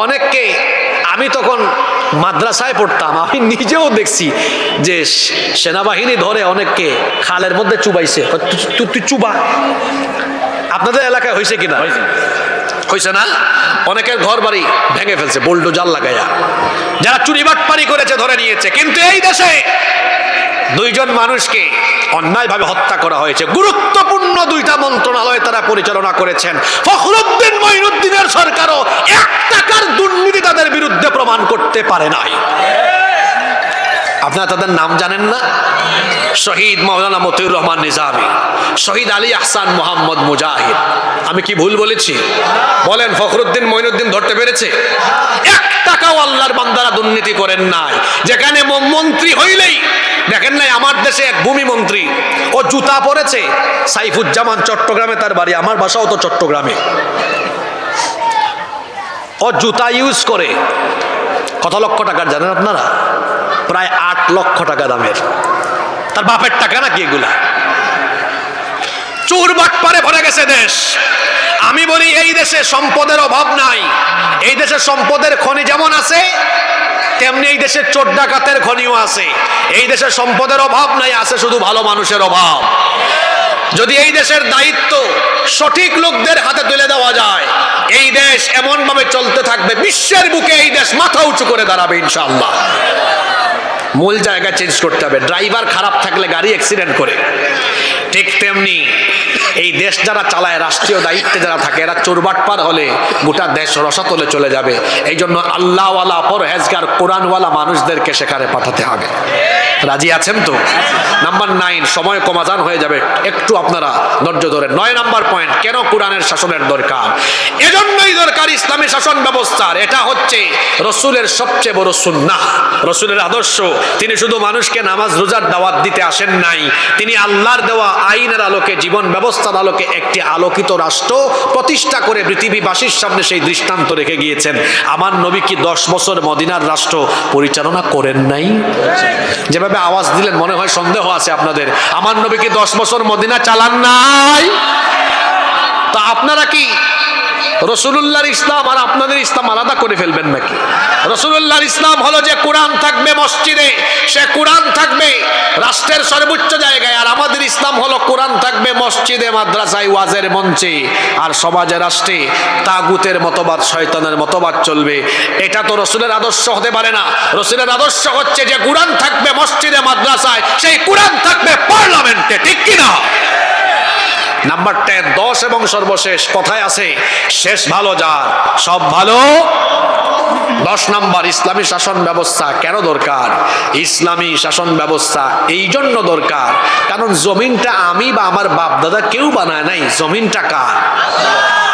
অনেককে আমি তখন মাদ্রাসায় পড়তাম, আমি নিজেও দেখছি যে সেনাবাহিনী ধরে অনেককে খালের মধ্যে চুবাইছে। তুই চুবা। আপনাদের এলাকায় হয়েছে কিনা? হয়েছে না? অনেকের ঘর বাড়ি ভেঙে ফেলছে বুলডোজার লাগাইয়া, যারা চুরি বাটপারি করেছে ধরে নিয়েছে। কিন্তু এই দেশে দুইজন মানুষকে অন্যায়ভাবে হত্যা করা হয়েছে। গুরুত্বপূর্ণ 2টা মন্ত্রণালয় তারা পরিচালনা করেছেন। ফখরুদ্দিন মঈনুদ্দিনের সরকারও 1 টাকার দুর্নীতি তাদের বিরুদ্ধে প্রমাণ করতে পারে নাই। আপনারা তাদের নাম জানেন না? শহীদ মাওলানা মতিউর রহমান নিজামী, শহীদ আলী আহসান মোহাম্মদ মুজাহিদ। আমি কি ভুল বলেছি? বলেন, ফখরুদ্দিন মঈনুদ্দিন ধরতে পেরেছে? 1 টাকাও আল্লাহর বান্দারা দুর্নীতি করেন নাই। যেখানে মন্ত্রী হইলেই দেখেন নাই, আমার দেশে এক ভূমি মন্ত্রী, ও জুতা পরেছে। সাইফুজ্জামান, চট্টগ্রামে তার বাড়ি, আমার বাসাও তো চট্টগ্রামে। ও জুতা ইউজ করে কত লক্ষ টাকার জানেন আপনারা? প্রায় 8 লক্ষ টাকা দামের। তার বাপের টাকা নাকি এগুলা? চোর বাটপারে ভরে গেছে দেশ। আমি বলি, এই দেশে সম্পদের অভাব নাই। এই দেশে সম্পদের খনি যেমন আছে, তেমনি এই দেশের চোর ডাকাতের খনিও আছে। এই দেশে সম্পদের অভাব নাই, আছে শুধু ভালো মানুষের অভাব। যদি এই দেশের দায়িত্ব সঠিক লোকদের হাতে তুলে দেওয়া যায়, এই দেশ এমন ভাবে চলতে থাকবে, বিশ্বের বুকে এই দেশ মাথা উঁচু করে দাঁড়াবে ইনশাআল্লাহ। মূল জায়গা চেঞ্জ করতে হবে। ড্রাইভার খারাপ থাকলে গাড়ি অ্যাক্সিডেন্ট করে, ঠিক তেমনি এই দেশ যারা চালায়, রাষ্ট্রীয় দায়িত্বে যারা থাকে, এরা চোরবাটপার হলে গোটা দেশ রসাতলে চলে যাবে। এই জন্য আল্লাহওয়ালা, পরহেজগার, কোরআনওয়ালা মানুষদেরকে সেখানে পাঠাতে হবে। রাজি আছেন তো? নাম্বার 9, সময় কমাজান হয়ে যাবে, একটু আপনারা ধৈর্য ধরেন। 9 নম্বর পয়েন্ট, কেন কোরআনের শাসনের দরকার? এজন্যই দরকার ইসলামী শাসন ব্যবস্থার। এটা হচ্ছে রসুলের সবচেয়ে বড় সুন্নাহ, রসুলের আদর্শ। তিনি শুধু মানুষকে নামাজ রোজার দাওয়াত দিতে আসেন নাই, তিনি আল্লাহর দেওয়া আইনের আলোকে, জীবন ব্যবস্থার আলোকে একটি আলোকিত রাষ্ট্র প্রতিষ্ঠা করে পৃথিবীবাসীর সামনে সেই দৃষ্টান্ত রেখে গিয়েছেন। আমার নবী কি 10 বছর মদিনার রাষ্ট্র পরিচালনা করেন নাই? যেভাবে আওয়াজ দিলেন মনে হয় সন্দেহ আছে আপনাদের। আমার নবী কি 10 বছর মদিনা চালান নাই? তা আপনারা কি রসুলুল্লাহর ইসলাম আর আপনাদের ইসলাম আলাদা করে ফেলবেন নাকি? রসুলুল্লাহর ইসলাম হলো যে কোরআন থাকবে মসজিদে, সে কোরআন থাকবে রাষ্ট্রের সর্বোচ্চ জায়গায়, আর আমাদের ইসলাম হলো কোরআন থাকবে মসজিদে, মাদ্রাসায়, ওয়াজের মঞ্চে, আর সমাজে, রাষ্ট্রে তাগুতের মতবাদ, শয়তানের মতবাদ চলবে। এটা তো রসুলের আদর্শ হতে পারে না। রসুলের আদর্শ হচ্ছে যে কোরআন থাকবে মসজিদে, মাদ্রাসায়, সেই কোরআন থাকবে পার্লামেন্টে, ঠিক কিনা? নাম্বার 10 এবং সর্বশেষ কথায় আছে, শেষ ভালো যার সব ভালো। 10 নাম্বার, ইসলামী শাসন ব্যবস্থা কেন দরকার? ইসলামী শাসন ব্যবস্থা এই জন্য দরকার কারণ জমিনটা আমি বা আমার বাপ দাদা কেউ বানায় নাই, জমিনটা কার?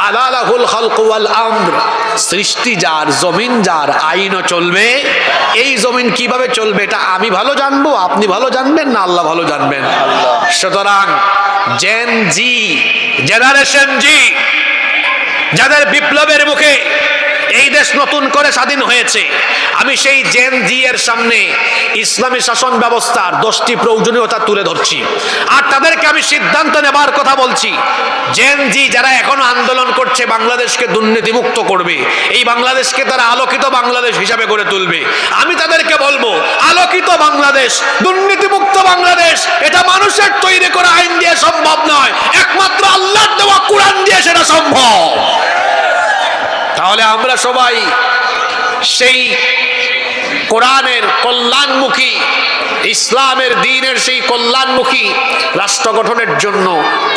আলালাহুল খালকু ওয়াল আমর, সৃষ্টি যার, জমিন যার, আইনও চলবে। এই জমিন কিভাবে চলবে এটা আমি ভালো জানবো, আপনি ভালো জানবেন না আল্লাহ ভালো জানবেন? সুতরাং জেন জি, জেনারেশন জি, যাদের বিপ্লবের মুখে এই দেশ নতুন করে স্বাধীন হয়েছে, আমি সেই জেন জি এর সামনে ইসলামী শাসন ব্যবস্থার 10টি প্রয়োজনীয়তা তুলে ধরছি, আর তাদেরকে আমি সিদ্ধান্ত নেবার কথা বলছি। জেন জি যারা এখনো আন্দোলন করছে বাংলাদেশকে দুর্নীতিমুক্ত করবে, এই বাংলাদেশকে তারা আলোকিত বাংলাদেশ হিসাবে গড়ে তুলবে, আমি তাদেরকে বলবো আলোকিত বাংলাদেশ, দুর্নীতিমুক্ত বাংলাদেশ এটা মানুষের তৈরি করা আইন দিয়ে সম্ভব নয়, একমাত্র আল্লাহর দেওয়া কোরআন দিয়ে সেটা সম্ভব। তাহলে আমরা সবাই সেই কোরআনের কল্যাণমুখী, ইসলামের দ্বীনের সেই কল্যাণমুখী রাষ্ট্র গঠনের জন্য,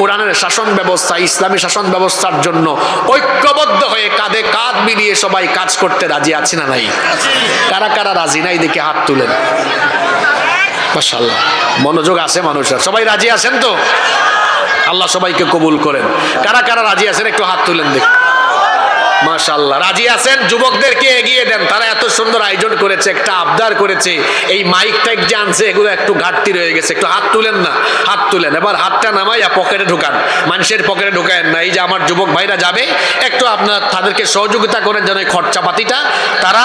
কোরআনের শাসন ব্যবস্থা, ইসলামী শাসন ব্যবস্থার জন্য ঐক্যবদ্ধ হয়ে কাঁধে কাঁধ মিলিয়ে সবাই কাজ করতে রাজি আছি না নাই? কারা কারা রাজি নাই দেখে হাত তুলেন। মাশাআল্লাহ, মনোযোগ আছে মানুষের, সবাই রাজি আছেন তো? আল্লাহ সবাইকে কবুল করেন। কারা কারা রাজি আছেন একটু হাত তুলেন দেখি। মাশাআল্লাহ, রাজি আছেন? যুবকদেরকে এগিয়ে দেন, তারা এত সুন্দর আয়োজন করেছে, একটা আবদার করেছে, এই মাইক টাইক যে আনছে এগুলো একটু ঘাটতি রয়ে গেছে, একটু হাত তুলেন না, হাত তুলেন। এবার হাতটা নামাইয়া পকেটে ঢুকান, মানুষের পকেটে ঢুকায়েন না। এই যে আমার যুবক ভাইরা যাবে, একটু আপনার তাদেরকে সহযোগিতা করেন যেন এই খরচাপাতিটা তারা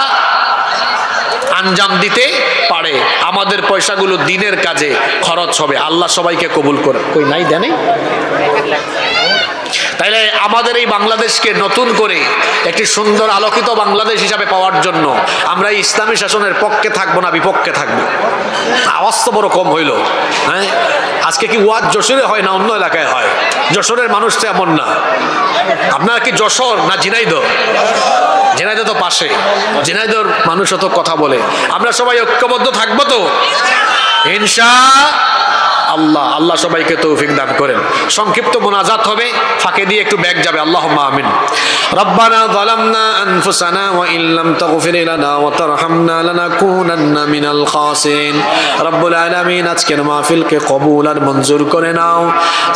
আঞ্জাম দিতে পারে, আমাদের পয়সাগুলো দিনের কাজে খরচ হবে। আল্লাহ সবাইকে কবুল করে। কই নাই দেন? তাইলে আমাদের এই বাংলাদেশকে নতুন করে একটি সুন্দর আলোকিত বাংলাদেশ হিসাবে পাওয়ার জন্য আমরা ইসলামী শাসনের পক্ষে থাকবো না বিপক্ষে থাকবো? আওয়াজ তো বড় কম হইল। হ্যাঁ, আজকে কি ওয়াজ যশোরে হয় না অন্য এলাকায় হয়? যশোরের মানুষ তো এমন না। আপনারা কি যশোর না ঝিনাইদহ? ঝিনাইদহ তো পাশে, ঝিনাইদহর মানুষ তো কথা বলে। আমরা সবাই ঐক্যবদ্ধ থাকবো তো ইনশাআল্লাহ। আল্লাহ সবাইকে তৌফিক দান করেন। সংক্ষিপ্ত মোনাজাত হবে, ফাঁকে দিয়ে একটু ব্যাগ যাবে। আল্লাহুম্মা আমিন। রব্বানা যালামনা আনফুসানা ওয়া ইল্লাম তাগফির লানা ওয়া তারহামনা লানাকুনান্না মিনাল খাসিরিন। রব্বুল আলামিন, আজকের মাহফিলকে কবুল আর মঞ্জুর করে নাও।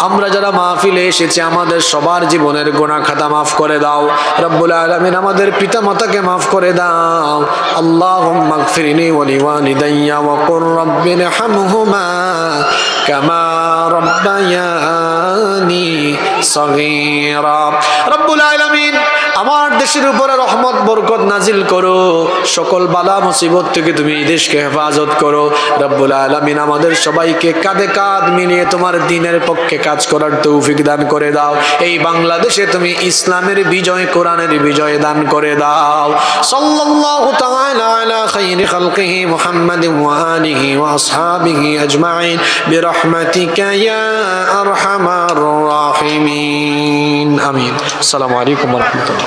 আমরা যারা মাহফিলে এসেছি আমাদের সবার জীবনের গুনাহ খাতা মাফ করে দাও। রব্বুল আলামিন, আমাদের পিতামাতাকে মাফ করে দাও। আল্লাহুম্মা গফিরনি ওয়া লিওয়ালিদাইয়া ওয়া কুর রাব্বিরহামহুমা কামা রাব্বায়ানি সগীরা। রব্বুল আলামিন, আমার দেশের উপরে রহমত বরকত নাজিল করো, সকল বালা মুসিবত থেকে তুমি এই দেশকে হেফাজত করো। রব্বুল আলামিন, আমাদের সবাইকে কাঁধে কাঁধ মিলিয়ে তোমার দ্বীনের পক্ষে কাজ করার তৌফিক দান করে দাও। এই বাংলাদেশে তুমি ইসলামের বিজয়, কোরআনের বিজয় দান করে দাও। সাল্লাল্লাহু তাআলা আলা খায়রি খালকিহি মুহাম্মাদিন ওয়া আলিহি ওয়া আসহাবিহি আজমাইন বিরহমাতিকা ইয়া আরহামার রাহিমিন। আমিন। আসসালামু আলাইকুম ওয়া রাহমাতুল্লাহ।